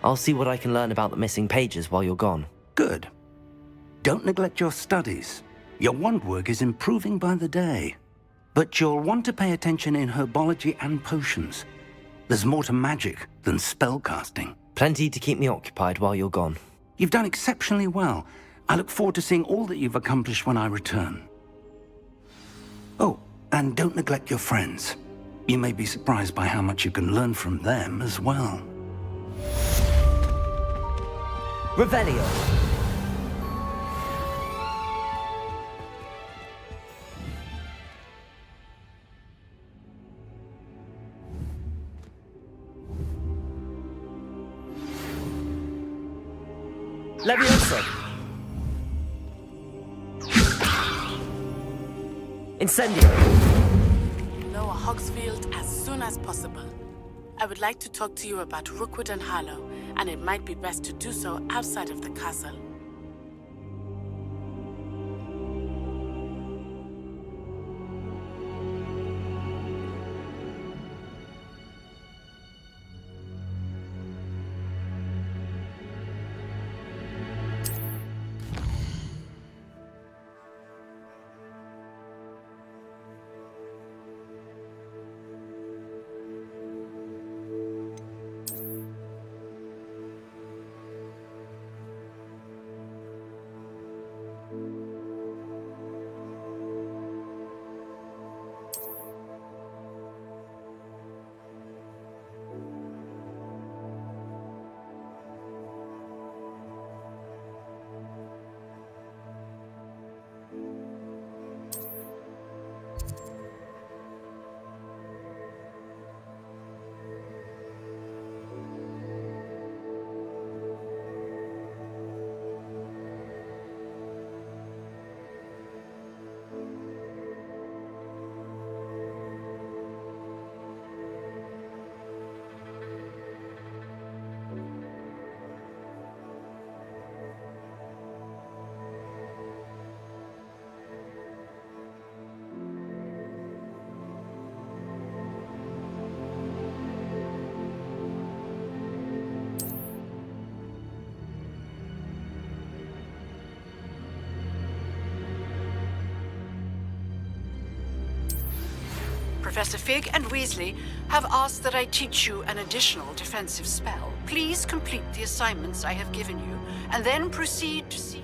[SPEAKER 2] I'll see what I can learn about the missing pages while you're gone.
[SPEAKER 3] Good. Don't neglect your studies. Your wand work is improving by the day. But you'll want to pay attention in herbology and potions. There's more to magic than spellcasting.
[SPEAKER 2] Plenty to keep me occupied while you're gone.
[SPEAKER 3] You've done exceptionally well. I look forward to seeing all that you've accomplished when I return. Oh, and don't neglect your friends. You may be surprised by how much you can learn from them as well.
[SPEAKER 2] Revelio. Levioso. Incendio.
[SPEAKER 21] Lower Hogsfield as soon as possible. I would like to talk to you about Rookwood and Harlow, and it might be best to do so outside of the castle.
[SPEAKER 8] Professor Fig and Weasley have asked that I teach you an additional defensive spell. Please complete the assignments I have given you, and then proceed to see...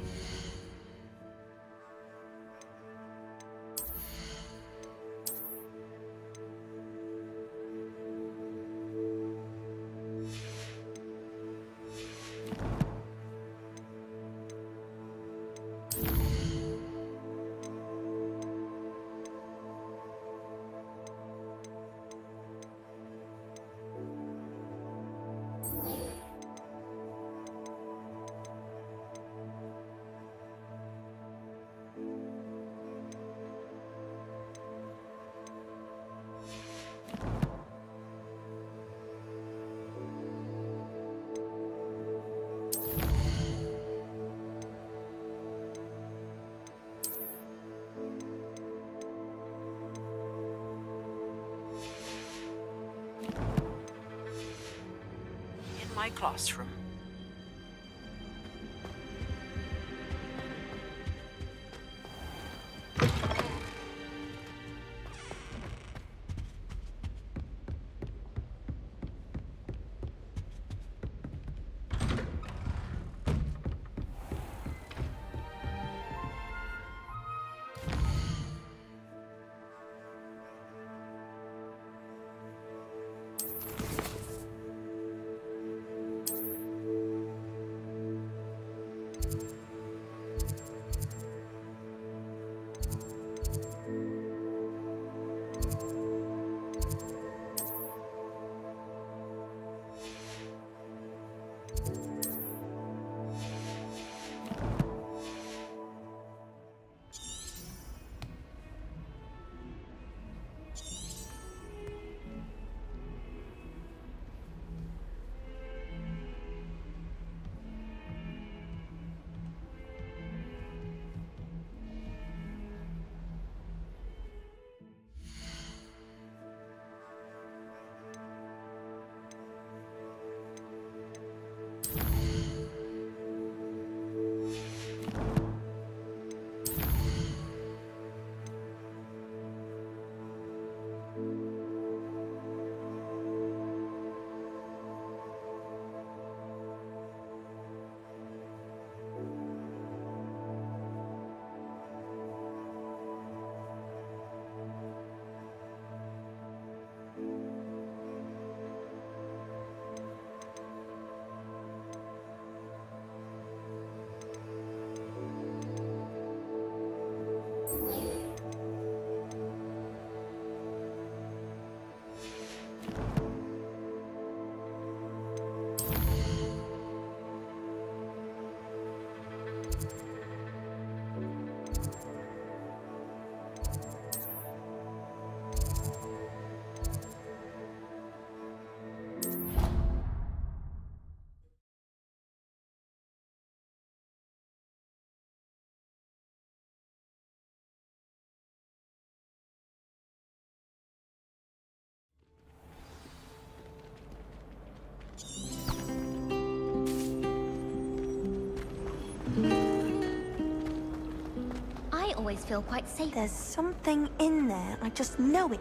[SPEAKER 8] my classroom.
[SPEAKER 4] I always feel quite safe.
[SPEAKER 6] There's something in there. I just know it.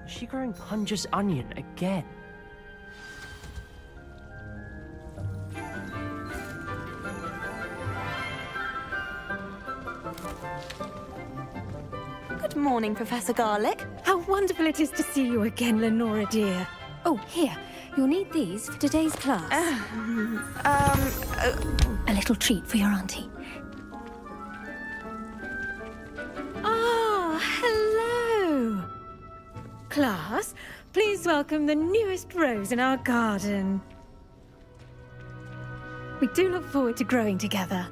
[SPEAKER 11] Is she growing Punja's onion again?
[SPEAKER 20] Good morning, Professor Garlick.
[SPEAKER 1] How wonderful it is to see you again, Lenora dear. Oh, here. You'll need these for today's class. A little treat for your auntie. Ah, hello. Class, please welcome the newest rose in our garden. We do look forward to growing together.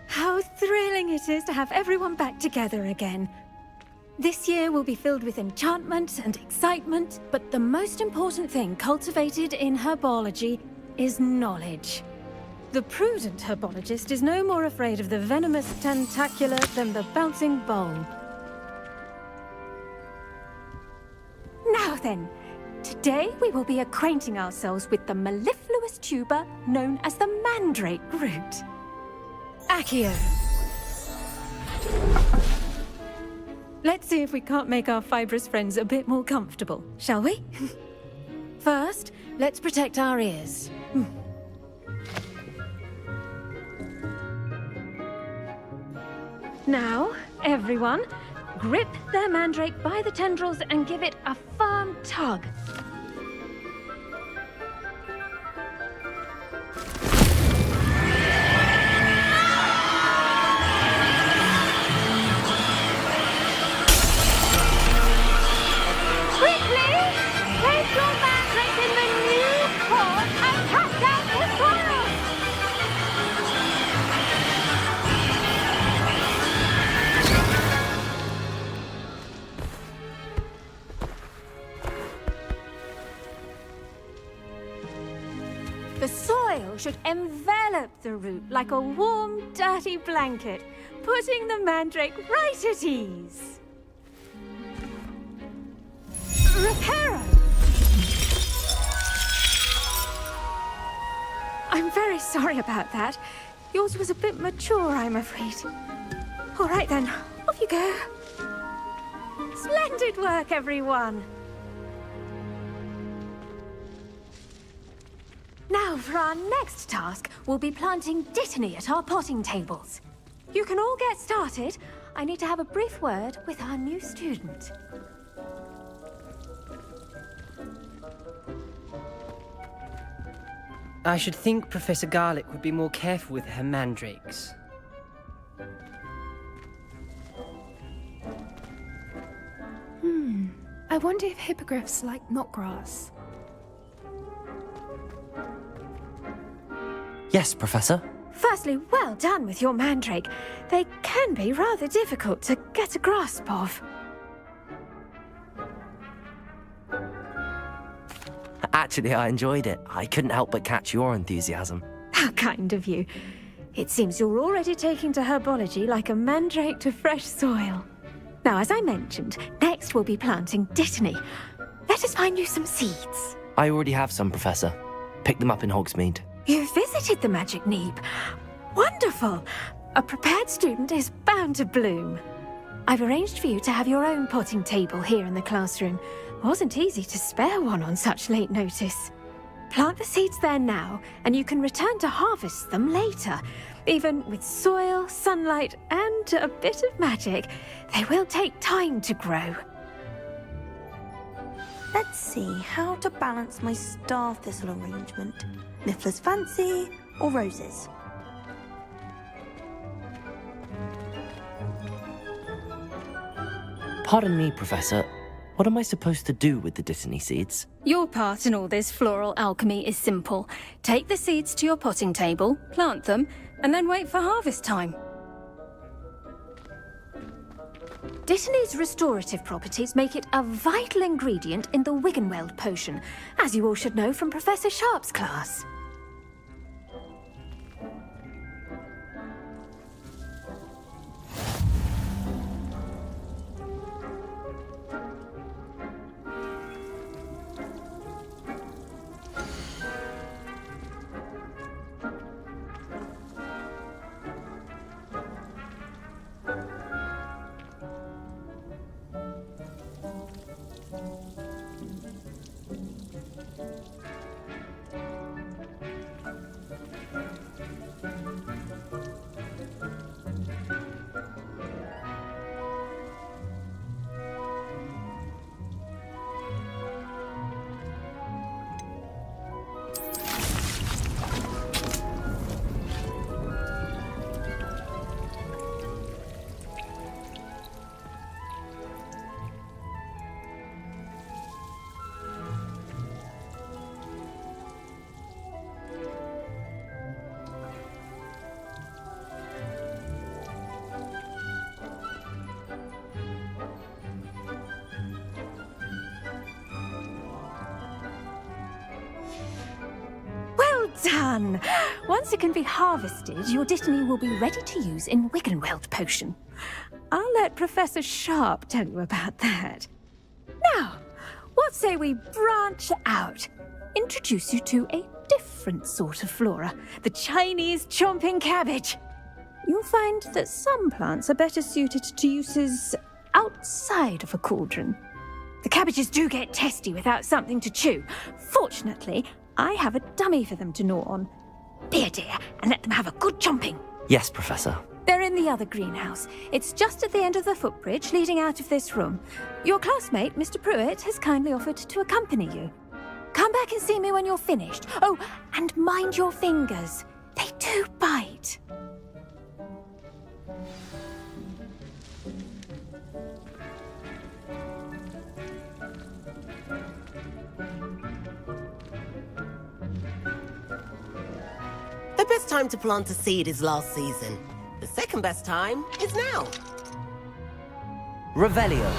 [SPEAKER 1] How thrilling it is to have everyone back together again. This year will be filled with enchantment and excitement, but the most important thing cultivated in herbology is knowledge. The prudent herbologist is no more afraid of the venomous tentacula than the bouncing bulb. Now then, today we will be acquainting ourselves with the mellifluous tuber known as the mandrake root. Accio. Let's see if we can't make our fibrous friends a bit more comfortable, shall we? First, let's protect our ears. Now, everyone, grip their mandrake by the tendrils and give it a firm tug. The soil should envelop the root like a warm, dirty blanket, putting the mandrake right at ease. Reparo! I'm very sorry about that. Yours was a bit mature, I'm afraid. All right then, off you go. Splendid work, everyone. Now, for our next task, we'll be planting Dittany at our potting tables. You can all get started. I need to have a brief word with our new student.
[SPEAKER 11] I should think Professor Garlick would be more careful with her mandrakes.
[SPEAKER 22] I wonder if hippogriffs like knotgrass.
[SPEAKER 2] Yes, Professor.
[SPEAKER 1] Firstly, well done with your mandrake. They can be rather difficult to get a grasp of.
[SPEAKER 2] Actually, I enjoyed it. I couldn't help but catch your enthusiasm.
[SPEAKER 1] How kind of you. It seems you're already taking to herbology like a mandrake to fresh soil. Now, as I mentioned, next we'll be planting Dittany. Let us find you some seeds.
[SPEAKER 2] I already have some, Professor. Picked them up in Hogsmeade.
[SPEAKER 1] You visited the Magic Neep. Wonderful! A prepared student is bound to bloom. I've arranged for you to have your own potting table here in the classroom. Wasn't easy to spare one on such late notice. Plant the seeds there now, and you can return to harvest them later. Even with soil, sunlight, and a bit of magic, they will take time to grow.
[SPEAKER 6] Let's see how to balance my star thistle arrangement. Niffler's Fancy or roses?
[SPEAKER 2] Pardon me, Professor. What am I supposed to do with the Dittany seeds?
[SPEAKER 1] Your part in all this floral alchemy is simple. Take the seeds to your potting table, plant them, and then wait for harvest time. Dittany's restorative properties make it a vital ingredient in the Wiggenweld potion, as you all should know from Professor Sharp's class. fun. Once it can be harvested, your Dittany will be ready to use in Wiggenweld potion. I'll let Professor Sharp tell you about that. Now, what say we branch out? Introduce you to a different sort of flora, the Chinese chomping cabbage. You'll find that some plants are better suited to uses outside of a cauldron. The cabbages do get testy without something to chew. Fortunately, I have a dummy for them to gnaw on. Be a dear and let them have a good chomping.
[SPEAKER 2] Yes, Professor.
[SPEAKER 1] They're in the other greenhouse. It's just at the end of the footbridge leading out of this room. Your classmate, Mr. Pruitt, has kindly offered to accompany you. Come back and see me when you're finished. Oh, and mind your fingers. They do bite.
[SPEAKER 7] The best time to plant a seed is last season. The second best time is now.
[SPEAKER 2] Revelio.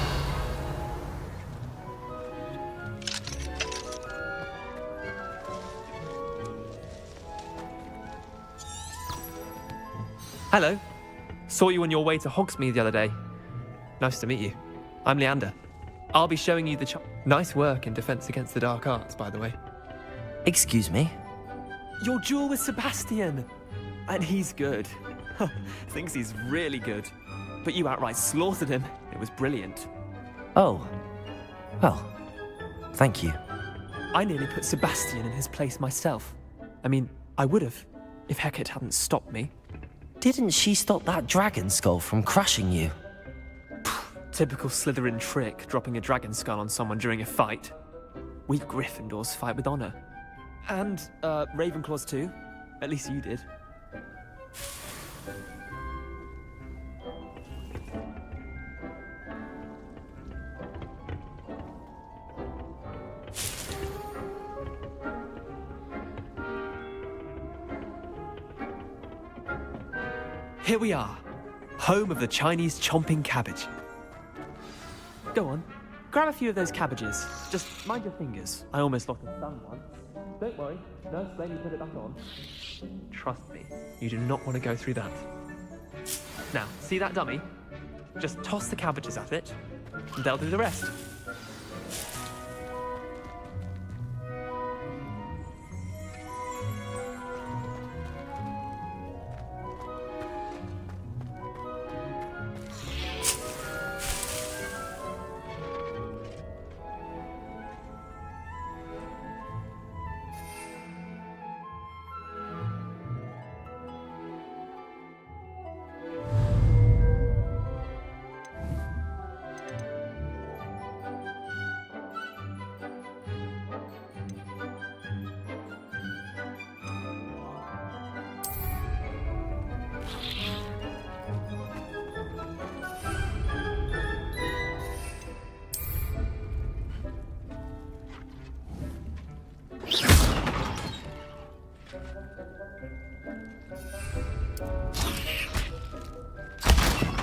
[SPEAKER 12] Hello. Saw you on your way to Hogsmeade the other day. Nice to meet you. I'm Leander. I'll be showing you the nice work in Defense Against the Dark Arts, by the way.
[SPEAKER 2] Excuse me?
[SPEAKER 12] Your duel with Sebastian! And he's good. Thinks he's really good. But you outright slaughtered him. It was brilliant.
[SPEAKER 2] Oh. Well, thank you.
[SPEAKER 12] I nearly put Sebastian in his place myself. I mean, I would have, if Hecate hadn't stopped me.
[SPEAKER 2] Didn't she stop that dragon skull from crushing you?
[SPEAKER 12] Typical Slytherin trick, dropping a dragon skull on someone during a fight. We Gryffindors fight with honor. And, Ravenclaws too. At least you did. Here we are, home of the Chinese chomping cabbage. Go on, grab a few of those cabbages. Just mind your fingers. I almost lost a thumb once. Don't worry, nurse let me put it back on. Trust me, you do not want to go through that. Now, see that dummy? Just toss the cabbages at it, and they'll do the rest.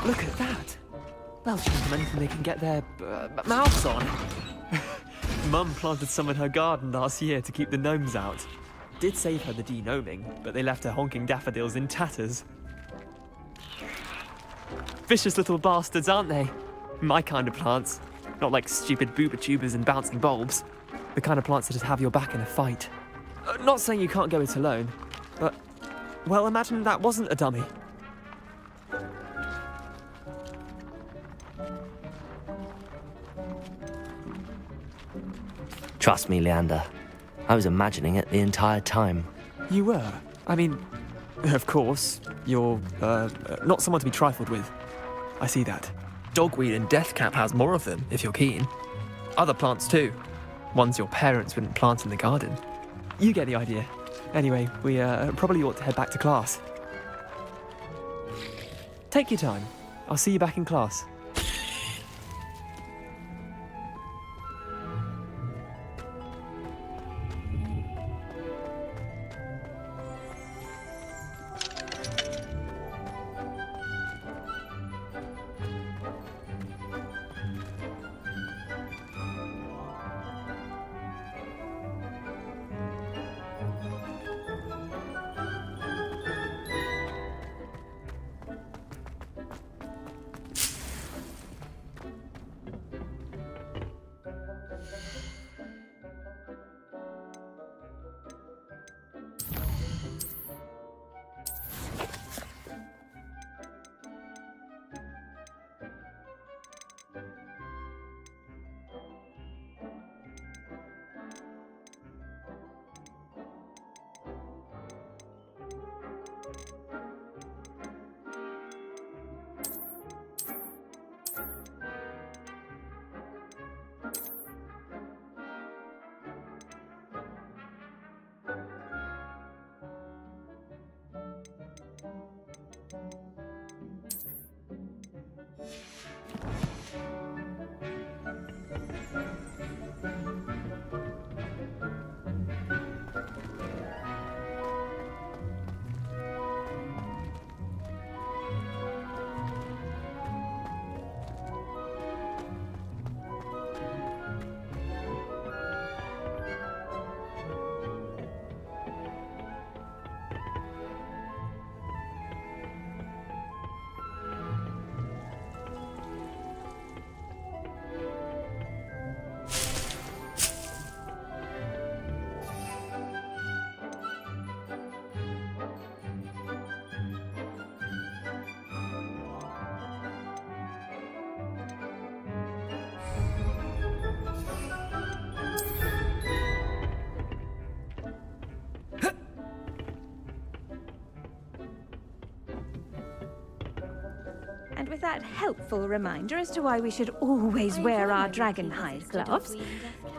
[SPEAKER 12] Look at that! Belgians anything they can get their mouths on. Mum planted some in her garden last year to keep the gnomes out. Did save her the de-gnoming, but they left her honking daffodils in tatters. Vicious little bastards, aren't they? My kind of plants. Not like stupid booba tubers and bouncing bulbs. The kind of plants that'd have your back in a fight. Not saying you can't go it alone, but, well, imagine that wasn't a dummy.
[SPEAKER 2] Trust me, Leander. I was imagining it the entire time.
[SPEAKER 12] You were? I mean, of course, you're, not someone to be trifled with. I see that. Dogweed and deathcap has more of them, if you're keen. Other plants too. Ones your parents wouldn't plant in the garden. You get the idea. Anyway, we probably ought to head back to class. Take your time. I'll see you back in class.
[SPEAKER 1] And with that helpful reminder as to why we should always wear our dragon hide gloves,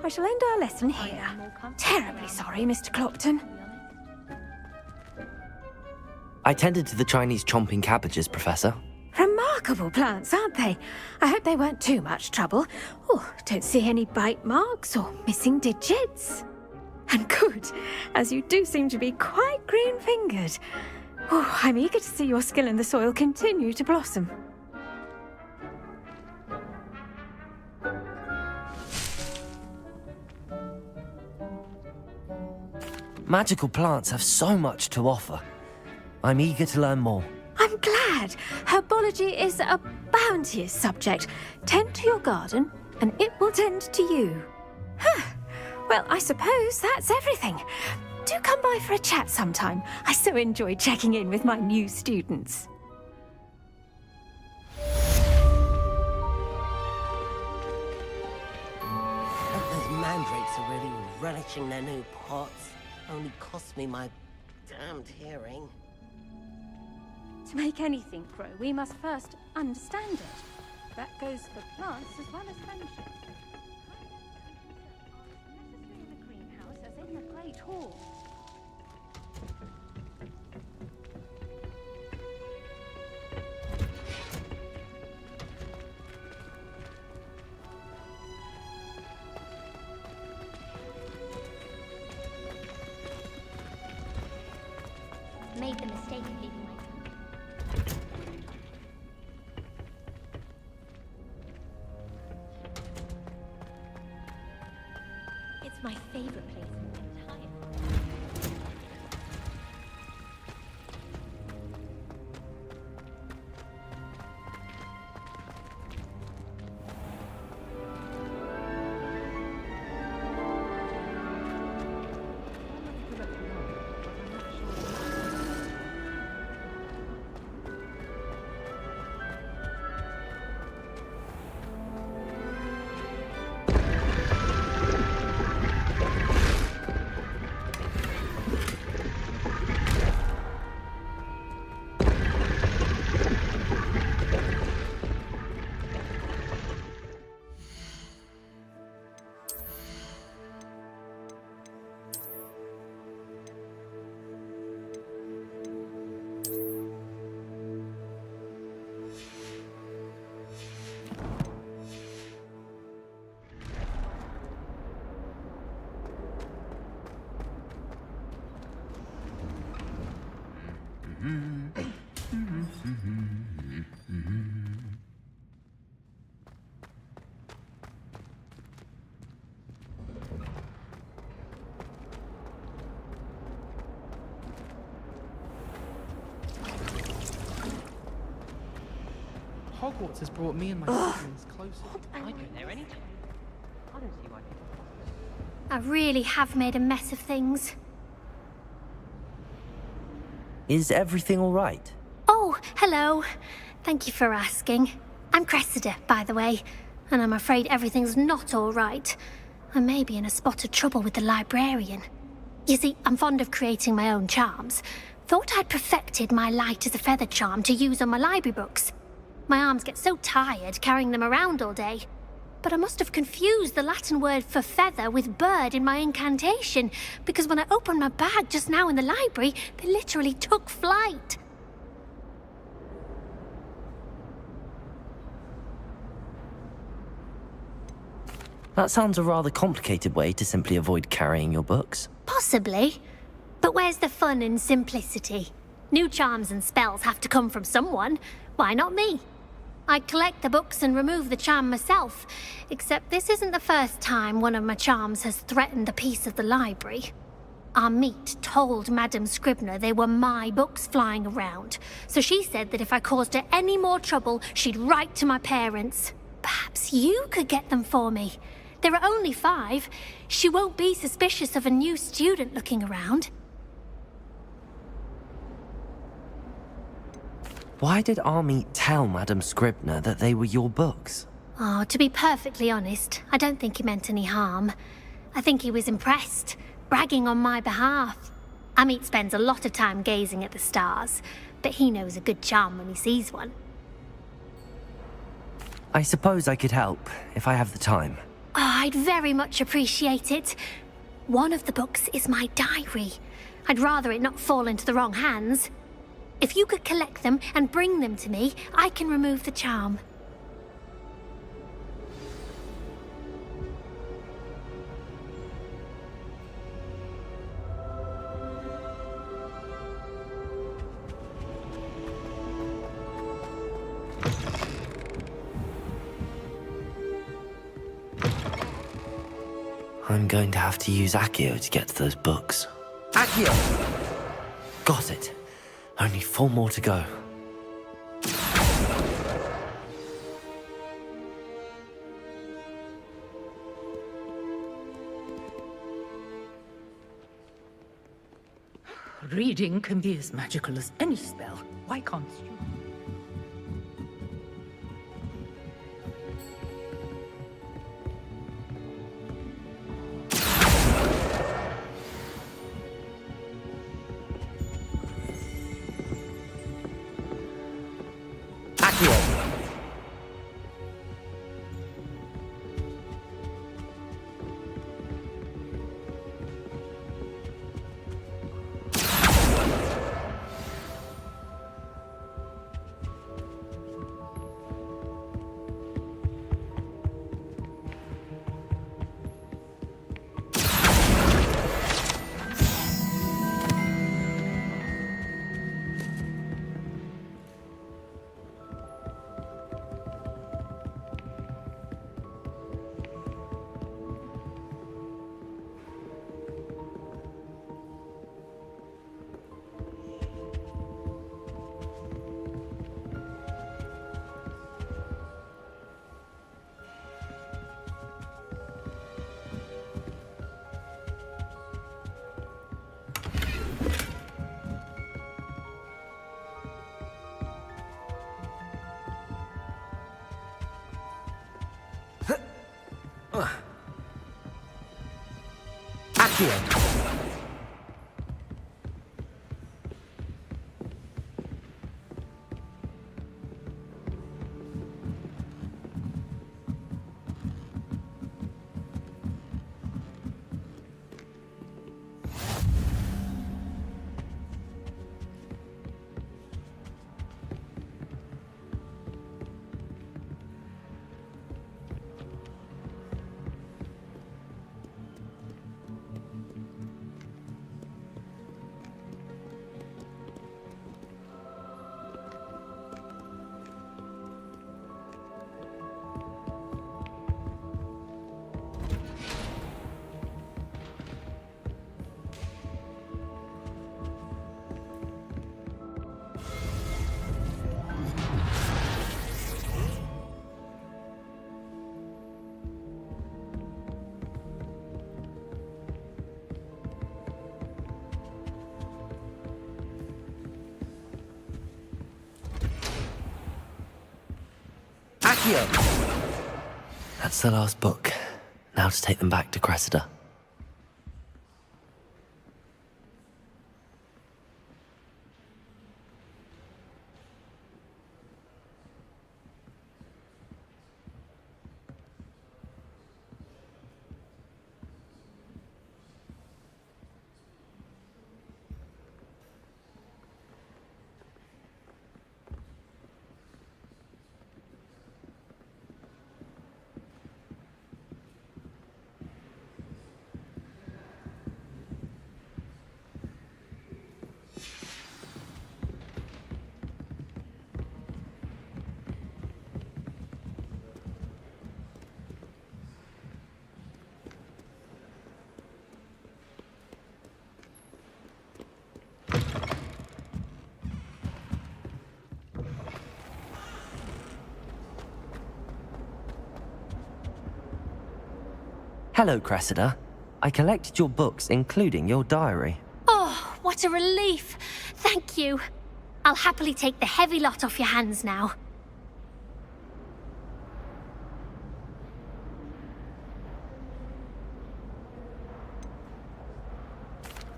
[SPEAKER 1] I shall end our lesson here. Terribly sorry, Mr. Clopton.
[SPEAKER 2] I tended to the Chinese chomping cabbages, Professor.
[SPEAKER 1] Remarkable plants, aren't they? I hope they weren't too much trouble. Oh, don't see any bite marks or missing digits. And good, as you do seem to be quite green-fingered. Oh, I'm eager to see your skill in the soil continue to blossom.
[SPEAKER 2] Magical plants have so much to offer. I'm eager to learn more.
[SPEAKER 1] I'm glad. Herbology is a bounteous subject. Tend to your garden, and it will tend to you. Huh. Well, I suppose that's everything. Do come by for a chat sometime. I so enjoy checking in with my new students.
[SPEAKER 7] Those mandrakes are really relishing their new pots. Only cost me my damned hearing.
[SPEAKER 17] To make anything grow, we must first understand it. That goes for plants as well as friendship. Necessary in the greenhouse as in the Great Hall.
[SPEAKER 4] Made the mistake of leaving my It's my favorite place in the entire
[SPEAKER 12] Hogwarts has brought me and my siblings closer. I'd go there anytime. I don't see why people...
[SPEAKER 4] I really have made a mess of things.
[SPEAKER 2] Is everything all right?
[SPEAKER 4] Oh, hello. Thank you for asking. I'm Cressida, by the way, and I'm afraid everything's not all right. I may be in a spot of trouble with the librarian. You see, I'm fond of creating my own charms. Thought I'd perfected my light as a feather charm to use on my library books. My arms get so tired carrying them around all day. But I must have confused the Latin word for feather with bird in my incantation, because when I opened my bag just now in the library, they literally took flight.
[SPEAKER 2] That sounds a rather complicated way to simply avoid carrying your books.
[SPEAKER 4] Possibly. But where's the fun in simplicity? New charms and spells have to come from someone. Why not me? I'd collect the books and remove the charm myself, except this isn't the first time one of my charms has threatened the peace of the library. Our meet told Madame Scribner they were my books flying around, so she said that if I caused her any more trouble, she'd write to my parents. Perhaps you could get them for me. There are only 5. She won't be suspicious of a new student looking around.
[SPEAKER 2] Why did Army tell Madame Scribner that they were your books?
[SPEAKER 4] Oh, to be perfectly honest, I don't think he meant any harm. I think he was impressed, bragging on my behalf. Amit spends a lot of time gazing at the stars, but he knows a good charm when he sees one.
[SPEAKER 2] I suppose I could help, if I have the time.
[SPEAKER 4] Oh, I'd very much appreciate it. One of the books is my diary. I'd rather it not fall into the wrong hands. If you could collect them and bring them to me, I can remove the charm.
[SPEAKER 2] I'm going to have to use Accio to get to those books.
[SPEAKER 13] Accio!
[SPEAKER 2] Got it. Only 4 more to go.
[SPEAKER 14] Reading can be as magical as any spell. Why can't you?
[SPEAKER 13] Accio!
[SPEAKER 2] That's the last book. Now to take them back to Cressida. Hello, Cressida. I collected your books, including your diary.
[SPEAKER 4] Oh, what a relief. Thank you. I'll happily take the heavy lot off your hands now.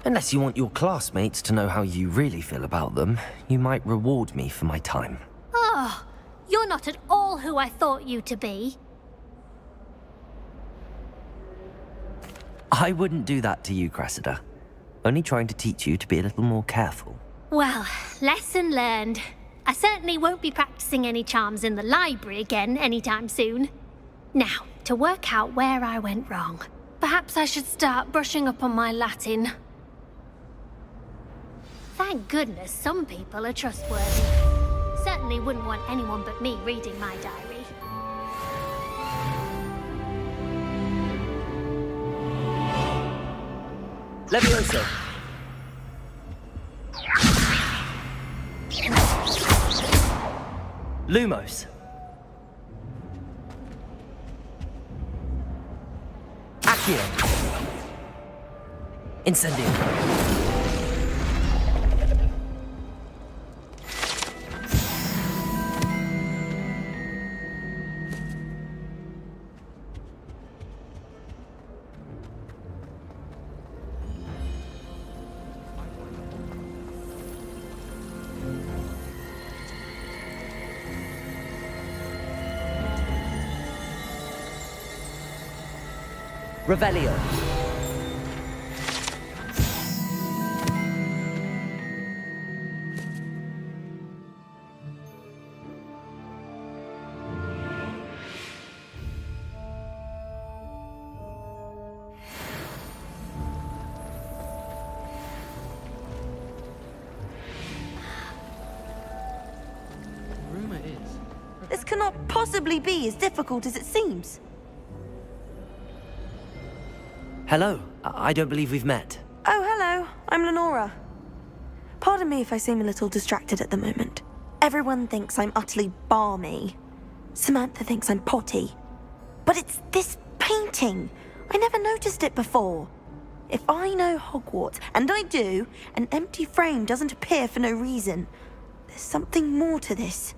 [SPEAKER 2] Unless you want your classmates to know how you really feel about them, you might reward me for my time.
[SPEAKER 4] Oh, you're You're not at all who I thought you to be.
[SPEAKER 2] I wouldn't do that to you, Cressida. Only trying to teach you to be a little more careful.
[SPEAKER 4] Well, lesson learned. I certainly won't be practicing any charms in the library again anytime soon. Now, to work out where I went wrong. Perhaps I should start brushing up on my Latin. Thank goodness some people are trustworthy. Certainly wouldn't want anyone but me reading my diary.
[SPEAKER 2] Levioso. Lumos. Accio. Incendio. Revelio.
[SPEAKER 12] Rumor is.
[SPEAKER 20] This cannot possibly be as difficult as it seems.
[SPEAKER 2] Hello. I don't believe we've met.
[SPEAKER 20] Oh, hello. I'm Lenora. Pardon me if I seem a little distracted at the moment. Everyone thinks I'm utterly balmy. Samantha thinks I'm potty. But it's this painting. I never noticed it before. If I know Hogwarts, and I do, an empty frame doesn't appear for no reason. There's something more to this.